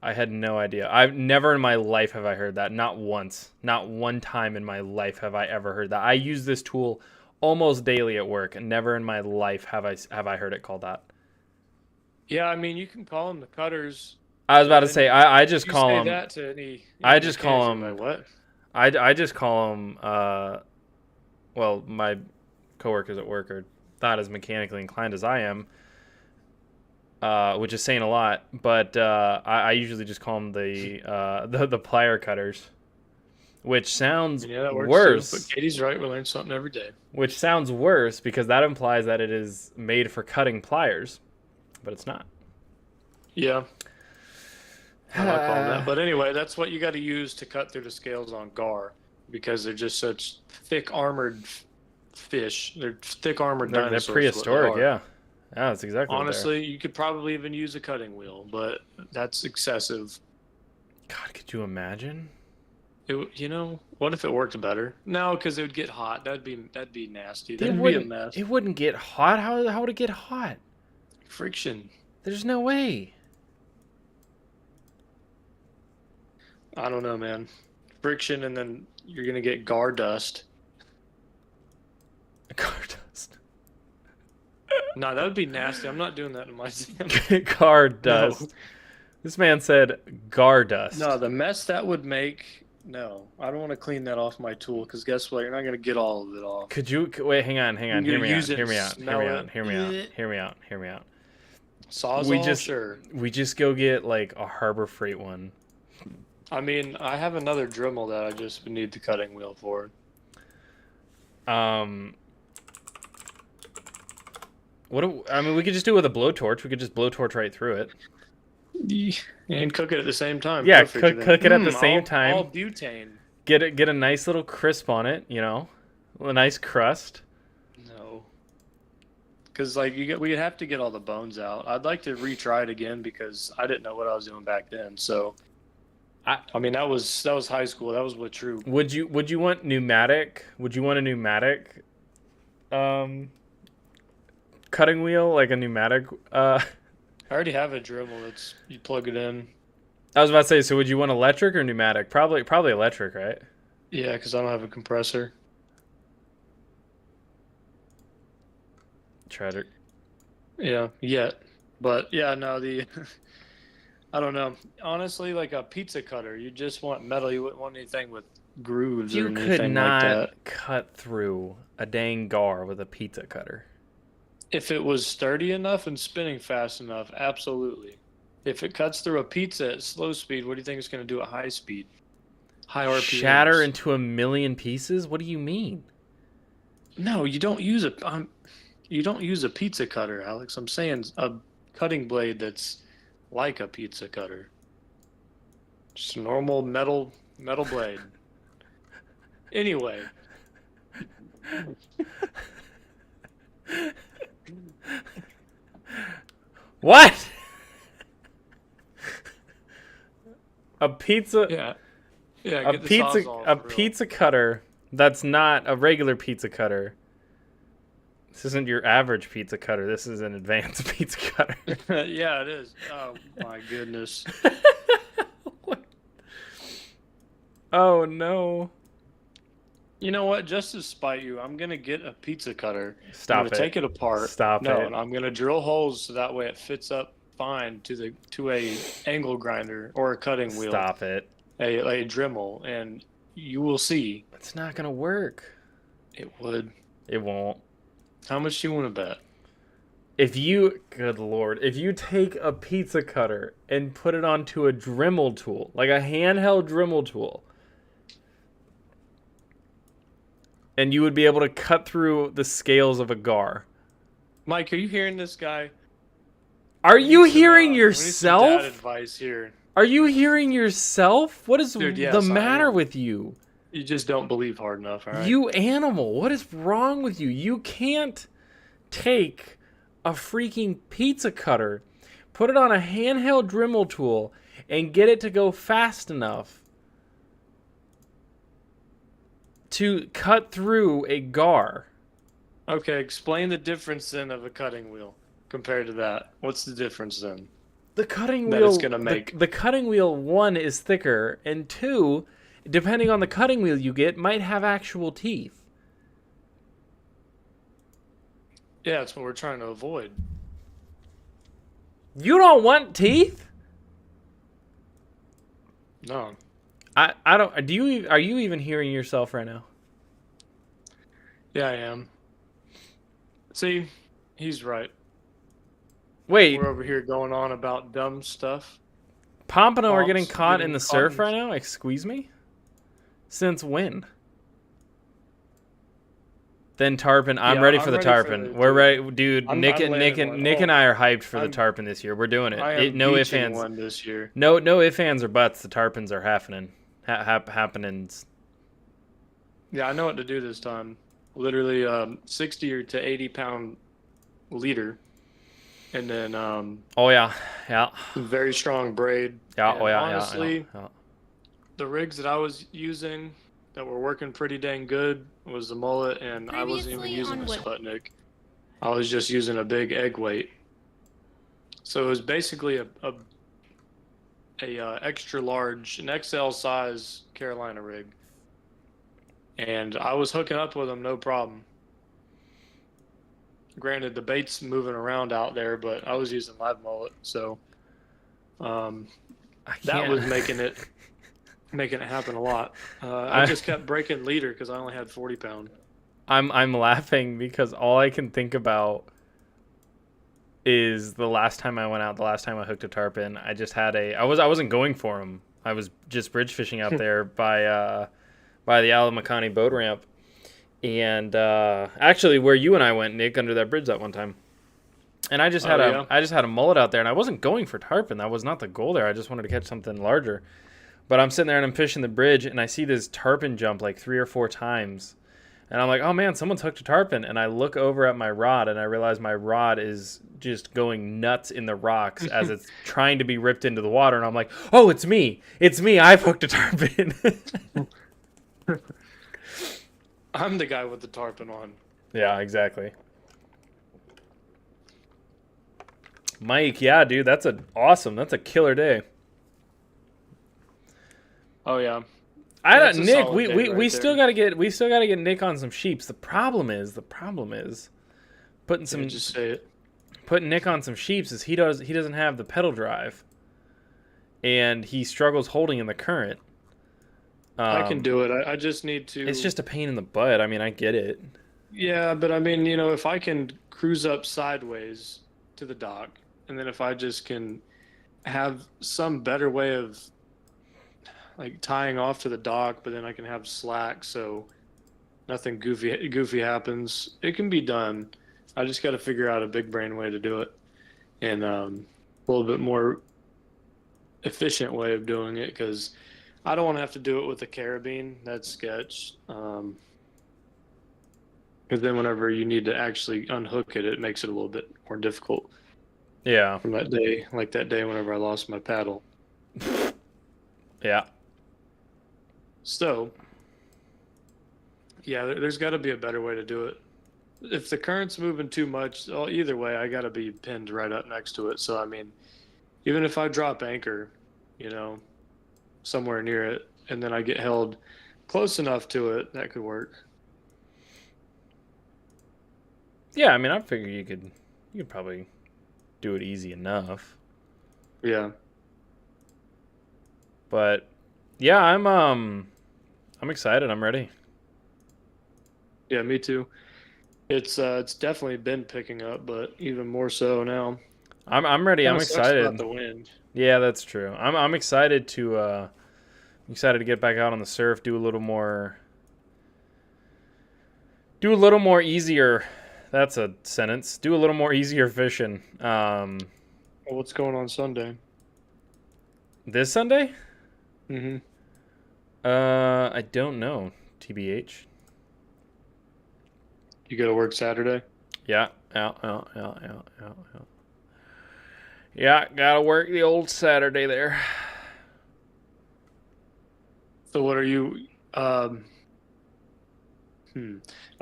I had no idea. I've never in my life have I heard that. Not once. Not one time in my life have I ever heard that. I use this tool almost daily at work, and never in my life have I heard it called that. Yeah, I mean, you can call them the cutters. I was about to say I just call them. That to any, I just call them. Like what? I just call them well, my coworkers at work are not as mechanically inclined as I am, which is saying a lot. But I usually just call them the plier cutters, which sounds Yeah, that works too. But worse. Katie's right. We learn something every day. Which sounds worse because that implies that it is made for cutting pliers, but it's not. Yeah. I'm not calling that. But anyway, that's what you got to use to cut through the scales on gar, because they're just such thick armored fish. They're thick armored dinosaurs. They're prehistoric, yeah. Yeah, that's exactly Honestly, you could probably even use a cutting wheel, but that's excessive. God, could you imagine? What if it worked better? No, because it would get hot. That'd be nasty. That'd be a mess. It wouldn't get hot. How would it get hot? Friction. There's no way. I don't know, man. Friction, and then you're gonna get gar dust. Gar dust. No, that would be nasty. I'm not doing that in my Gar dust. No. This man said gar dust. No, the mess that would make. No, I don't want to clean that off my tool, because guess what? You're not gonna get all of it off. Could you wait? Hang on. Hear me out. Hear me out. Sawzall, sure. We just go get like a Harbor Freight one. I mean, I have another Dremel that I just need the cutting wheel for. I mean, we could just do it with a blowtorch. We could just blowtorch right through it. And cook it at the same time. Yeah, cook it at the same time. All butane. Get a nice little crisp on it, a nice crust. No. Because we'd have to get all the bones out. I'd like to retry it again because I didn't know what I was doing back then. So, I mean, that was high school. That was what true. Would you want pneumatic? Would you want a pneumatic, cutting wheel, like a pneumatic? I already have a Dremel. You plug it in. I was about to say, so would you want electric or pneumatic? Probably electric, right? Yeah, because I don't have a compressor. Tried it. Yeah, yet. But yeah, no, I don't know. Honestly, like a pizza cutter, you just want metal. You wouldn't want anything with grooves or anything like that. You could not cut through a dang gar with a pizza cutter. If it was sturdy enough and spinning fast enough, absolutely. If it cuts through a pizza at slow speed, what do you think it's going to do at high speed? High RPMs. Shatter into a million pieces? What do you mean? No, you don't use a pizza cutter, Alex. I'm saying a cutting blade that's like a pizza cutter. Just a normal metal blade. Anyway. What? A pizza? Yeah. A pizza cutter that's not a regular pizza cutter. This isn't your average pizza cutter. This is an advanced pizza cutter. Yeah, it is. Oh my goodness. Oh no. You know what? Just to spite you, I'm gonna get a pizza cutter. Stop I'm gonna take it apart. Stop it. And I'm gonna drill holes so that way it fits up fine to a angle grinder or a cutting wheel. Stop it. A Dremel, and you will see. It's not gonna work. It would. It won't. How much do you want to bet? Good lord, if you take a pizza cutter and put it onto a Dremel tool, like a handheld Dremel tool, and you would be able to cut through the scales of a gar. Mike, are you hearing this guy? Are you hearing yourself? We need some dad advice here. Are you hearing yourself? What is Dude, yes, the matter with you? You just don't believe hard enough, all right? You animal. What is wrong with you? You can't take a freaking pizza cutter, put it on a handheld Dremel tool, and get it to go fast enough to cut through a gar. Okay, explain the difference then of a cutting wheel compared to that. What's the difference then? The cutting wheel that it's gonna make. The cutting wheel, one, is thicker, and two, depending on the cutting wheel you get, might have actual teeth. Yeah, that's what we're trying to avoid. You don't want teeth? No. I don't. Are you even hearing yourself right now? Yeah, I am. See, he's right. Wait, We're over here going on about dumb stuff. Pompano are getting Pomps caught in getting the caught surf in. right now? Excuse me? Since when? Then tarpon. I'm Yeah, ready for I'm the ready for tarpon. the We're dude. ready, dude. I'm landing one. Nick and Oh, I are hyped for the I'm tarpon this year. We're doing it. I am No ifs beaching ands. one this year. No ifs ands or buts. The tarpons are happening. Happenings. Yeah, I know what to do this time. Literally, 60 or to 80 pound leader, and then Oh yeah, yeah, some very strong braid. yeah. Oh And yeah, yeah, yeah, honestly, yeah. the rigs that I was using that were working pretty dang good was the mullet, and I wasn't even Previously using on a what? Sputnik. I was just using a big egg weight. So it was basically a extra large, an XL size Carolina rig, and I was hooking up with them no problem. Granted, the bait's moving around out there, but I was using live mullet, so um, I that can't. was making it happen a lot. I I just kept breaking leader because I only had 40 pound. I'm laughing because all I can think about is the last time I went out, the last time I hooked a tarpon. I just had I wasn't going for him. I was just bridge fishing out there by the Alamacani boat ramp. And actually, where you and I went, Nick, under that bridge that one time, and I just had Yeah. I just had a mullet out there, and I wasn't going for tarpon. That was not the goal there. I just wanted to catch something larger. But I'm sitting there and I'm fishing the bridge, and I see this tarpon jump like 3 or 4 times, and I'm like, oh man, someone's hooked a tarpon. And I look over at my rod, and I realize my rod is just going nuts in the rocks as it's trying to be ripped into the water. And I'm like, oh, it's me, I've hooked a tarpon. I'm the guy with the tarpon on. Yeah, exactly. Mike, yeah, dude, that's a killer day. Oh yeah, I that's don't, a Nick, solid day we right still there. gotta get Nick on some sheeps. The problem is putting Yeah, some just say it. putting Nick on some sheeps is he doesn't have the pedal drive, and he struggles holding in the current. I can do it. I just need to. It's just a pain in the butt. I mean, I get it. Yeah, but I mean, if I can cruise up sideways to the dock, and then if I just can have some better way of like tying off to the dock, but then I can have slack so nothing goofy happens. It can be done. I just got to figure out a big brain way to do it, and a little bit more efficient way of doing it because I don't want to have to do it with a carabine. That's sketch. Because then whenever you need to actually unhook it, it makes it a little bit more difficult. Yeah. From that day, like that day whenever I lost my paddle. Yeah. So, yeah, there's got to be a better way to do it. If the current's moving too much, either way, I got to be pinned right up next to it. So, I mean, even if I drop anchor, somewhere near it, and then I get held close enough to it, that could work. Yeah, I mean, I figure you could probably do it easy enough. Yeah. But yeah, I'm excited. I'm ready. Yeah, me too. It's definitely been picking up, but even more so now. I'm ready. I'm Kinda sucks excited. about the wind. Yeah, that's true. I'm excited to get back out on the surf, do a little more easier. That's a sentence. Do a little more easier fishing. What's going on Sunday? This Sunday? Mm-hmm. I don't know. TBH. You got to work Saturday? Yeah. Yeah, gotta work the old Saturday there. So what are you? Oh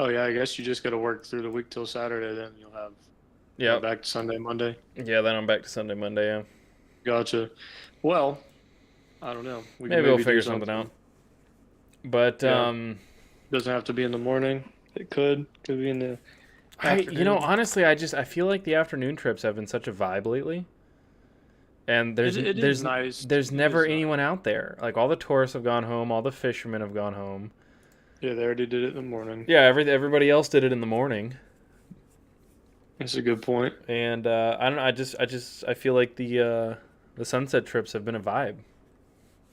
yeah, I guess you just got to work through the week till Saturday. Then you'll have back to Sunday, Monday. Yeah, then I'm back to Sunday, Monday. Yeah. Gotcha. Well, I don't know. Maybe we'll figure something out. But doesn't have to be in the morning. It could be in the afternoon. Honestly, I feel like the afternoon trips have been such a vibe lately. And there's nice. There's never anyone out there. Like all the tourists have gone home, all the fishermen have gone home. Yeah, they already did it in the morning. Yeah, everybody else did it in the morning. That's a good point. And I don't know. I feel like the sunset trips have been a vibe.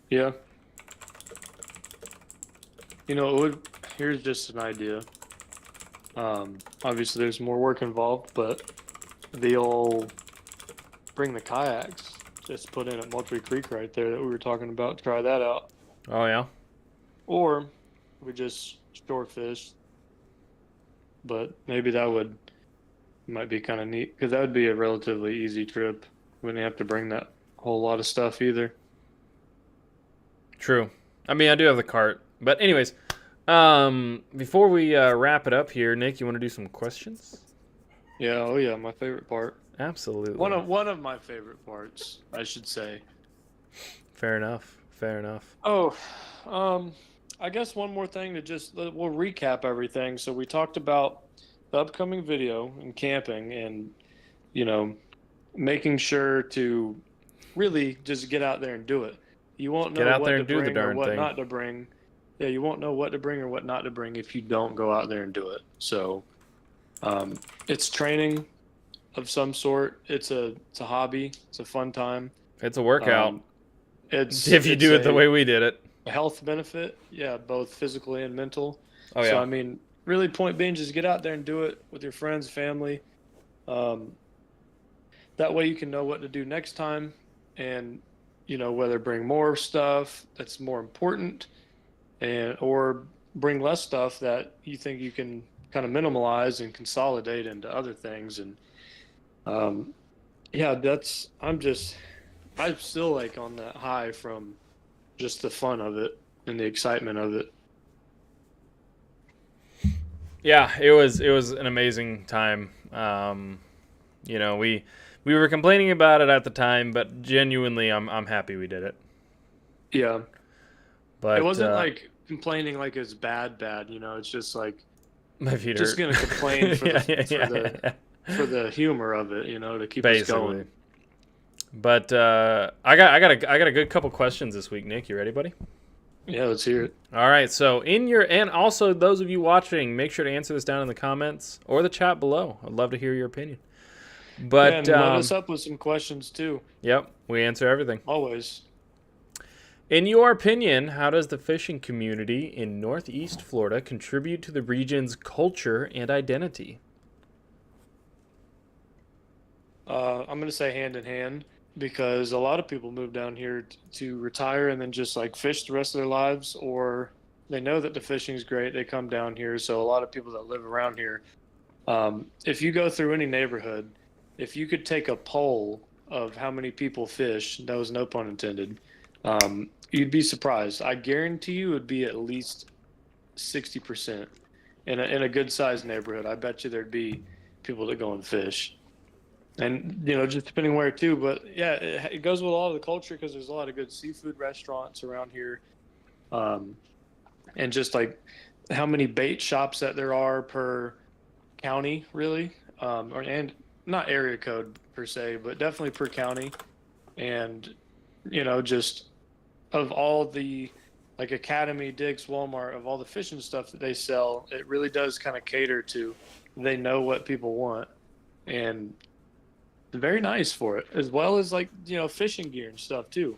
Yeah. You know, it would, here's just an idea. Obviously, there's more work involved, but they'll bring the kayaks. Just put in at Moultrie Creek right there that we were talking about. Try that out. Oh yeah. Or we just shore fish, but maybe that would might be kind of neat because that would be a relatively easy trip. Wouldn't have to bring that whole lot of stuff either. True. I mean, I do have the cart, but anyways, before we wrap it up here, Nick, you want to do some questions? Yeah, oh yeah, my favorite part. Absolutely. One of my favorite parts, I should say. Fair enough. Fair enough. Oh, I guess one more thing to just we'll recap everything. So we talked about the upcoming video and camping, and you know, making sure to really just get out there and do it. You won't know Get out what there to and do the bring or darn what thing. not to bring. Yeah, you won't know what to bring or what not to bring if you don't go out there and do it. So, it's training of some sort. It's a hobby. It's a fun time. It's a workout. It's If you it's do it the way we did it. a health benefit. Yeah, both physically and mental. Oh So yeah. I mean, really, point being, just get out there and do it with your friends, family. Um, that way, you can know what to do next time, and whether bring more stuff that's more important, and or bring less stuff that you think you can kind of minimalize and consolidate into other things. And yeah, I'm still like on that high from just the fun of it and the excitement of it. Yeah, it was an amazing time. We were complaining about it at the time, but genuinely, I'm happy we did it. Yeah, But it wasn't like complaining like it's bad. It's just like my feet just hurt. gonna complain for Yeah, the yeah, for yeah, the yeah. for the humor of it, to keep us Basically. going. But I got a good couple questions this week, Nick. You ready, buddy? Yeah, let's hear it. All right. So and also those of you watching, make sure to answer this down in the comments or the chat below. I'd love to hear your opinion. But Yeah, and load us up with some questions too. Yep, we answer everything. Always. In your opinion, how does the fishing community in Northeast Florida contribute to the region's culture and identity? I'm gonna say hand in hand because a lot of people move down here to retire and then just like fish the rest of their lives, or they know that the fishing is great. They come down here. So a lot of people that live around here, if you go through any neighborhood, if you could take a poll of how many people fish, that was no pun intended, you'd be surprised. I guarantee you it would be at least 60% in a good sized neighborhood. I bet you there'd be people that go and fish. And just depending where too, but yeah, it goes with a lot of the culture because there's a lot of good seafood restaurants around here, and just like how many bait shops that there are per county, really, and not area code per se, but definitely per county, and just of all the like Academy, Dick's, Walmart, of all the fishing stuff that they sell, it really does kind of cater to. They know what people want, and very nice for it, as well as like fishing gear and stuff too,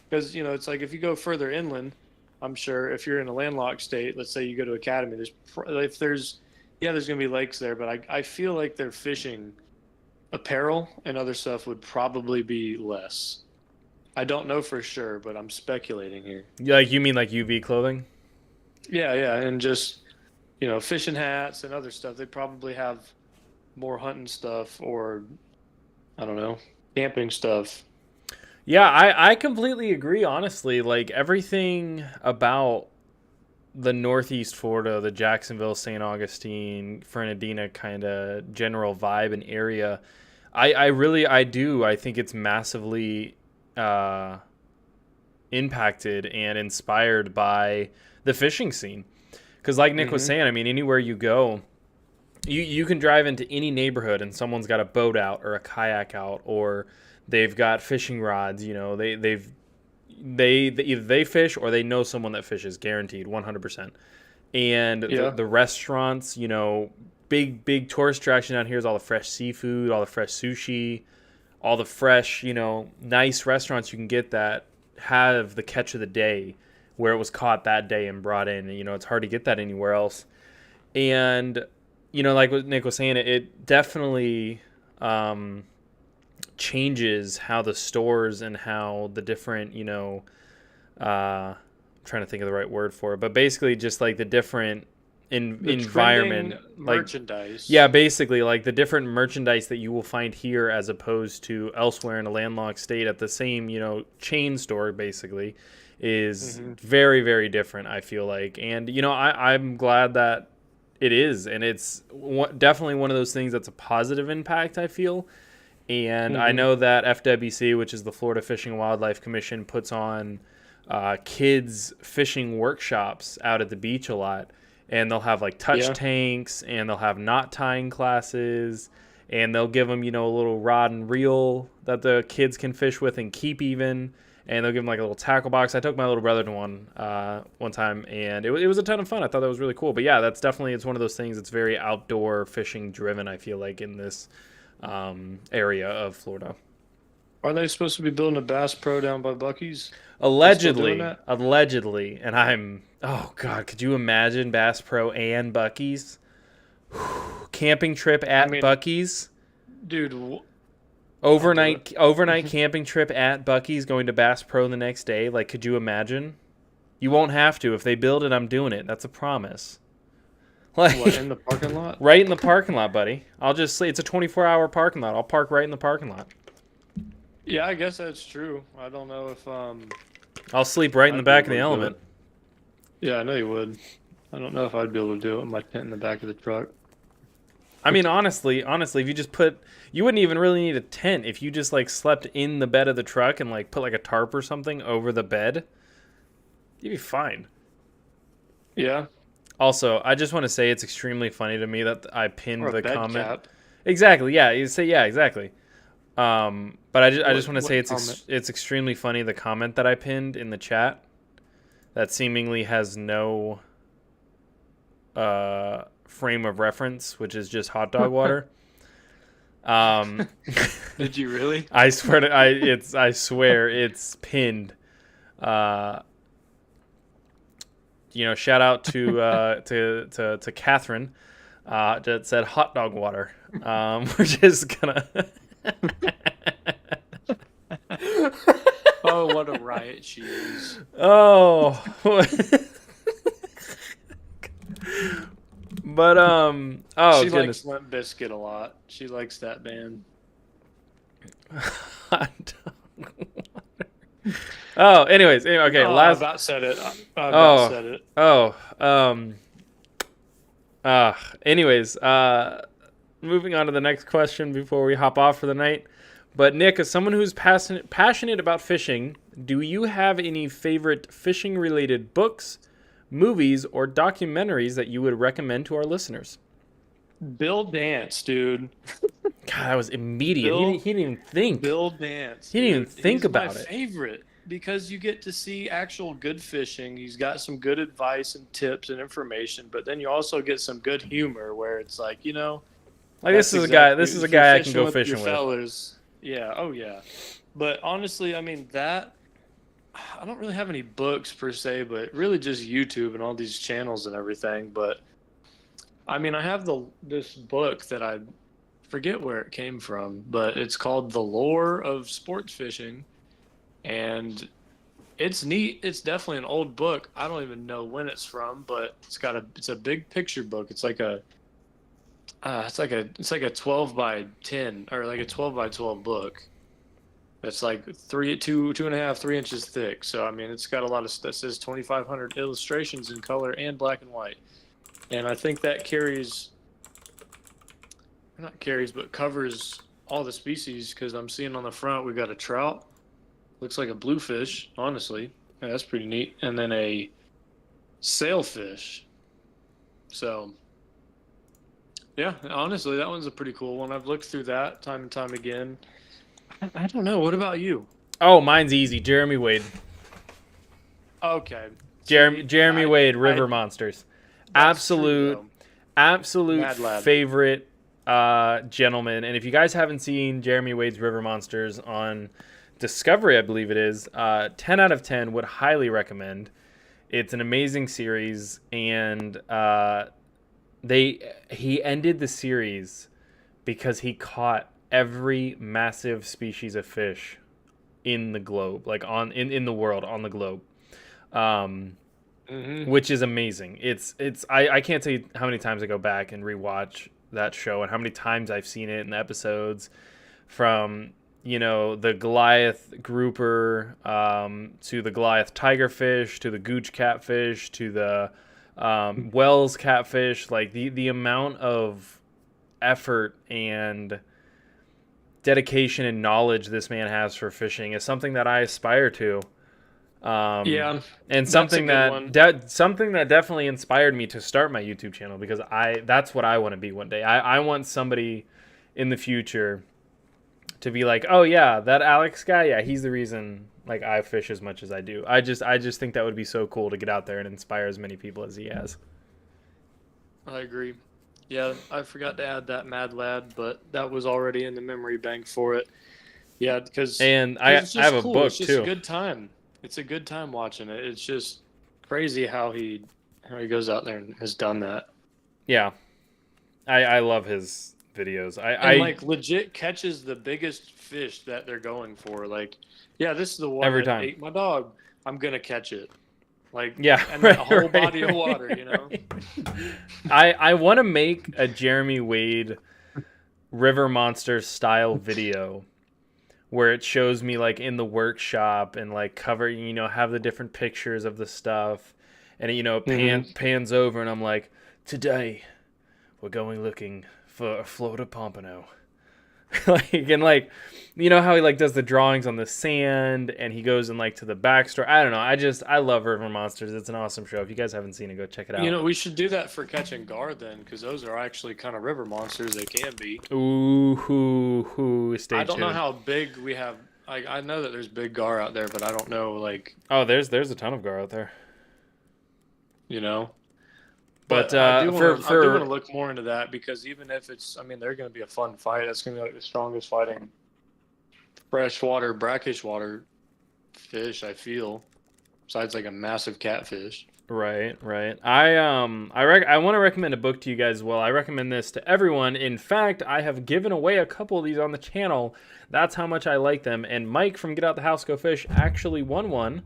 because it's like if you go further inland, I'm sure if you're in a landlocked state, let's say you go to Academy, there's gonna be lakes there, but I feel like their fishing apparel and other stuff would probably be less. I don't know for sure, but I'm speculating here. Like you mean like UV clothing? Yeah, and just fishing hats and other stuff. They probably have more hunting stuff, or I don't know, camping stuff. Yeah, I completely agree, honestly. Like everything about the Northeast Florida, the Jacksonville, St. Augustine, Fernandina kind of general vibe and area, I think it's massively impacted and inspired by the fishing scene. Because like Nick was saying, I mean, anywhere you go, you can drive into any neighborhood and someone's got a boat out or a kayak out, or they've got fishing rods. They either they fish or they know someone that fishes, guaranteed 100%. And Yeah. the restaurants, you know, big tourist attraction down here is all the fresh seafood, all the fresh sushi, all the fresh, you know, nice restaurants you can get that have the catch of the day where it was caught that day and brought in. You know, it's hard to get that anywhere else. And, you know, like what Nick was saying, it definitely changes how the stores and how the different, you know, I'm trying to think of the right word for it, but basically just like the different environment, like merchandise. yeah, basically like the different merchandise that you will find here as opposed to elsewhere in a landlocked state at the same, you know, chain store basically is very, very different, I feel like. And, you know, I'm glad that it is. And it's definitely one of those things that's a positive impact, I feel. And I know that FWC, which is the Florida Fishing and Wildlife Commission, puts on kids fishing workshops out at the beach a lot. And they'll have like touch tanks, and they'll have knot tying classes, and they'll give them, you know, a little rod and reel that the kids can fish with and keep even. And they'll give them like a little tackle box. I took my little brother to one time, and it was a ton of fun. I thought that was really cool. But yeah, that's definitely, it's one of those things that's very outdoor fishing driven, I feel like, in this area of Florida. Are they supposed to be building a Bass Pro down by Buc-ee's? Allegedly, and oh God, could you imagine Bass Pro and Buc-ee's? Camping trip at Buc-ee's? Dude. Overnight camping trip at Buc-ee's, going to Bass Pro the next day. Like, could you imagine? You won't have to. If they build it, I'm doing it. That's a promise. Like, what, in the parking lot? Right in the parking lot, buddy. I'll just say it's a 24-hour parking lot. I'll park right in the parking lot. Yeah, I guess that's true. I don't know if I'll sleep right in the back of the Element. Yeah, I know you would. I don't know if I'd be able to do it with my tent in the back of the truck. I mean, honestly, if you just you wouldn't even really need a tent if you just like slept in the bed of the truck and like put like a tarp or something over the bed. You'd be fine. Yeah. Also, I just want to say it's extremely funny to me that I pinned the comment. Cap. Exactly. Yeah. You say yeah. Exactly. But I just want to say it's extremely funny, the comment that I pinned in the chat that seemingly has no frame of reference, which is just hot dog water. Did you really? I swear it's pinned. You know, shout out to Catherine that said hot dog water. We're just gonna. Oh, what a riot she is. Oh. But she goodness. likes Limp Bizkit a lot. She likes that band. Oh, anyways, okay. I about said it. Anyways, moving on to the next question before we hop off for the night. But Nick, as someone who's passionate about fishing, do you have any favorite fishing-related books, movies, or documentaries that you would recommend to our listeners? Bill Dance, dude. God, that was immediate. He didn't even think. Bill Dance. He didn't even think about it. He's my favorite because you get to see actual good fishing. He's got some good advice and tips and information, but then you also get some good humor where it's like, you know, like this is a guy I can go fishing with. Fellas. Yeah. Oh yeah. But honestly, I mean I don't really have any books per se, but really just YouTube and all these channels and everything. But I mean, I have this book that I forget where it came from, but it's called The Lore of Sports Fishing, and it's neat. It's definitely an old book. I don't even know when it's from, but it's a big picture book. It's like a 12 by 10 or like a 12 by 12 book. It's like 2.5, 3 inches thick. So I mean, it's got a lot of stuff. It says 2,500 illustrations in color and black and white, and I think that covers all the species, because I'm seeing on the front we got a trout, looks like a bluefish. Honestly, yeah, that's pretty neat, and then a sailfish. So. Yeah, honestly, that one's a pretty cool one. I've looked through that time and time again. I don't know. What about you? Oh, mine's easy. Jeremy Wade. Okay. Jeremy Wade, River Monsters. absolute Mad lad. favorite gentleman. And if you guys haven't seen Jeremy Wade's River Monsters on Discovery, I believe it is, 10 out of 10 would highly recommend. It's an amazing series, and he ended the series because he caught every massive species of fish in the globe, like in the world, on the globe. Which is amazing. I can't tell you how many times I go back and rewatch that show and how many times I've seen it in the episodes, from the Goliath grouper to the Goliath tigerfish to the gooch catfish to the Wells catfish. Like the amount of effort and dedication and knowledge this man has for fishing is something that I aspire to. And something that definitely inspired me to start my YouTube channel, because that's what I want to be one day. I want somebody in the future to be like, oh yeah, that Alex guy, yeah, he's the reason like I fish as much as I do. I just think that would be so cool to get out there and inspire as many people as he has. I agree. Yeah, I forgot to add that Mad Lad, but that was already in the memory bank for it. Yeah, because I have a book too. It's just a good time. It's a good time watching it. It's just crazy how he goes out there and has done that. Yeah, I love his videos. I like legit catches the biggest fish that they're going for. Like, yeah, this is the one every that time ate my dog. I'm gonna catch it. Like, yeah, and a whole body of water, I want to make a Jeremy Wade River Monsters style video where it shows me like in the workshop and like cover, have the different pictures of the stuff, and it, pans over, and I'm like, today we're going looking for a Florida pompano. How he like does the drawings on the sand, and he goes in like to the backstory. I don't know. I love River Monsters. It's an awesome show. If you guys haven't seen it, go check it out. We should do that for catching gar then, because those are actually kind of river monsters. They can be. Ooh, stay tuned. I don't know how big we have. I know that there's big gar out there, but I don't know like. Oh, there's a ton of gar out there. But I do want to look more into that, because even if it's, they're going to be a fun fight. That's going to be like the strongest fighting freshwater, brackish water fish, I feel, besides like a massive catfish. Right. I want to recommend a book to you guys as well. I recommend this to everyone. In fact, I have given away a couple of these on the channel. That's how much I like them. And Mike from Get Out the House Go Fish actually won one.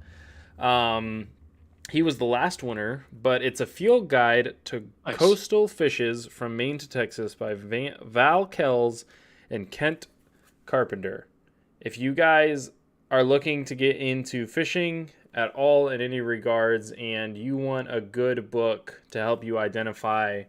He was the last winner, but it's a field guide to coastal fishes from Maine to Texas by Val Kells and Kent Carpenter. If you guys are looking to get into fishing at all in any regards, and you want a good book to help you identify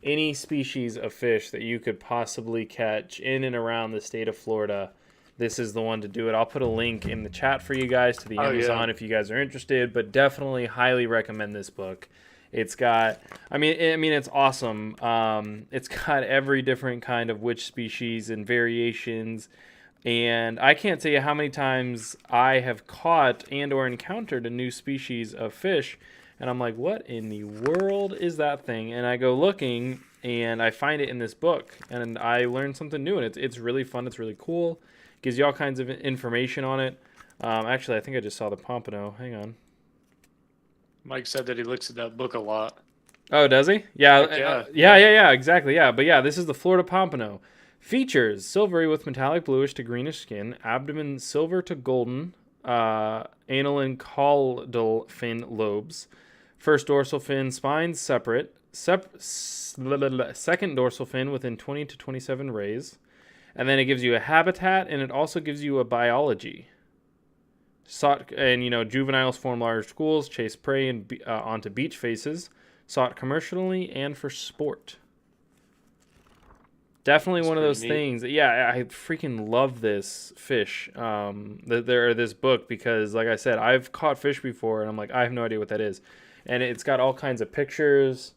any species of fish that you could possibly catch in and around the state of Florida, this is the one to do it. I'll put a link in the chat for you guys to the Amazon if you guys are interested, but definitely highly recommend this book. It's got, it's awesome. It's got every different kind of witch species and variations, and I can't tell you how many times I have caught and or encountered a new species of fish, and I'm like, what in the world is that thing? And I go looking, and I find it in this book, and I learned something new, and it's really fun. It's really cool. Gives you all kinds of information on it. Actually, I think I just saw the pompano. Hang on. Mike said that he looks at that book a lot. Oh, does he? Yeah. Yeah, exactly. Yeah, but yeah, this is the Florida pompano. Features silvery with metallic bluish to greenish skin, abdomen silver to golden, anal and caudal fin lobes. First dorsal fin spines separate. Second dorsal fin within 20 to 27 rays. And then it gives you a habitat, and it also gives you a biology. Juveniles form large schools, chase prey onto beach faces. Sought commercially and for sport. Definitely one of those things. Yeah, I freaking love this fish. This book, because, like I said, I've caught fish before, and I'm like, I have no idea what that is. And it's got all kinds of pictures,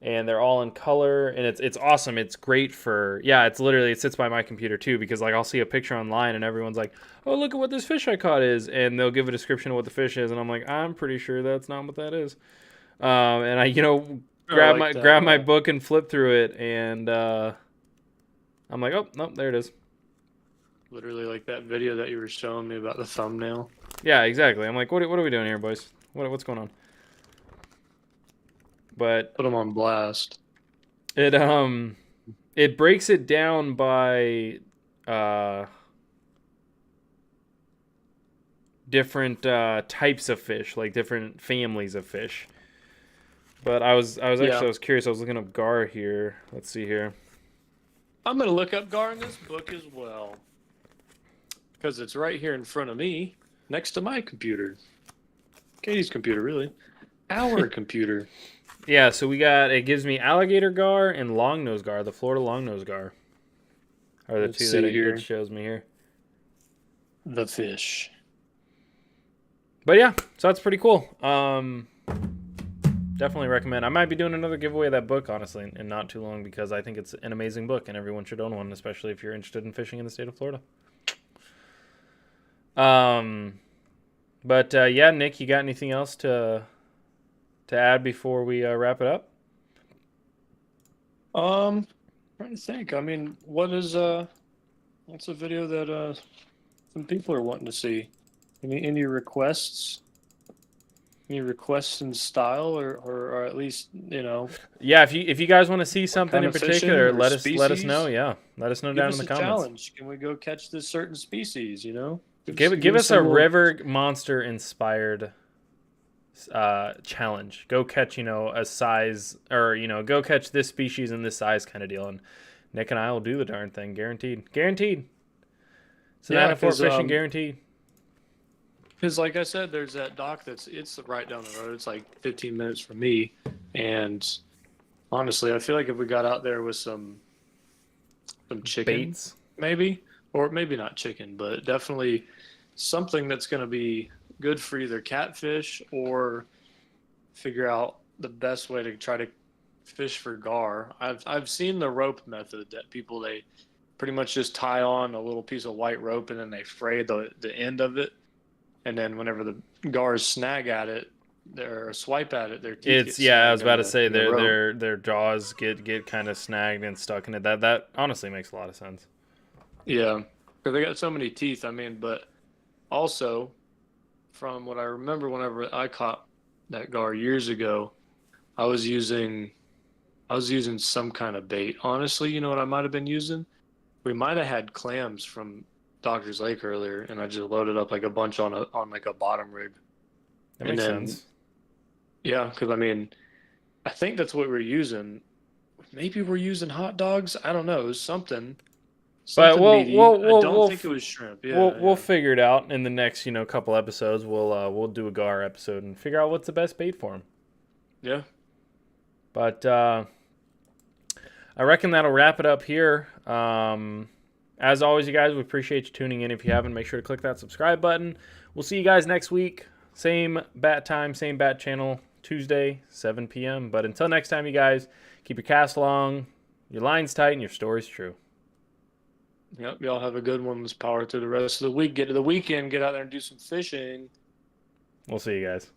and they're all in color, and it's awesome. It's great for, it sits by my computer too, because like I'll see a picture online and everyone's like, oh, look at what this fish I caught is, and they'll give a description of what the fish is, and I'm like, I'm pretty sure that's not what that is. And I like that. grab my book and flip through it, and I'm like, oh nope, there it is. Literally like that video that you were showing me about the thumbnail. Yeah, exactly. I'm like, what are we doing here, boys? What's going on? But Put them on blast. it breaks it down by different types of fish, like different families of fish. But Yeah. I was curious. I was looking up gar here. Let's see here. I'm gonna look up gar in this book as well. Because it's right here in front of me, next to my computer. Katie's computer, really. Our computer. Yeah, so it gives me alligator gar and longnose gar. The Florida longnose gar are the Let's two see that here. it shows me here. The fish. But yeah, so that's pretty cool. Definitely recommend. I might be doing another giveaway of that book, honestly, in not too long, because I think it's an amazing book and everyone should own one, especially if you're interested in fishing in the state of Florida. But yeah, Nick, you got anything else to add before we wrap it up? Trying to think. I mean, what's a video that some people are wanting to see? Any requests? Any requests in style, or at least Yeah, if you guys want to see something kind in of fishing particular, or let us species? know. Yeah, let us know Give down in us the a comments. challenge. Can we go catch this certain species? Give us a some little- river monster inspired challenge. Go catch a size, or go catch this species in this size kind of deal, and Nick and I will do the darn thing, guaranteed. Guaranteed. It's an Yeah, fishing guaranteed. Because like I said, there's that dock it's right down the road. It's like 15 minutes from me, and honestly, I feel like if we got out there with some chicken, Baits. maybe, or maybe not chicken, but definitely something that's going to be good for either catfish or figure out the best way to try to fish for gar. I've seen the rope method that they pretty much just tie on a little piece of white rope and then they fray the end of it, and then whenever the gars snag at it, or swipe at it, their teeth get I was snagged about to in say the rope. their jaws get kind of snagged and stuck in it. That honestly makes a lot of sense. Yeah, because they got so many teeth. I mean, but also from what I remember, whenever I caught that gar years ago, I was using some kind of bait. Honestly, you know what I might have been using? We might have had clams from Doctor's Lake earlier, and I just loaded up like a bunch on like a bottom rig. That And makes then sense. yeah, because I mean, I think that's what we're using. Maybe we're using hot dogs. I don't know. It was something But meaty. I don't think it was shrimp. Yeah, we'll yeah. figure it out in the next couple episodes. We'll do a gar episode and figure out what's the best bait for him. Yeah. But I reckon that'll wrap it up here. As always, you guys, we appreciate you tuning in. If you haven't, make sure to click that subscribe button. We'll see you guys next week. Same bat time, same bat channel, Tuesday, 7 p.m. But until next time, you guys, keep your cast long, your lines tight, and your stories true. Yep. Y'all have a good one. Let's power through the rest of the week. Get to the weekend. Get out there and do some fishing. We'll see you guys.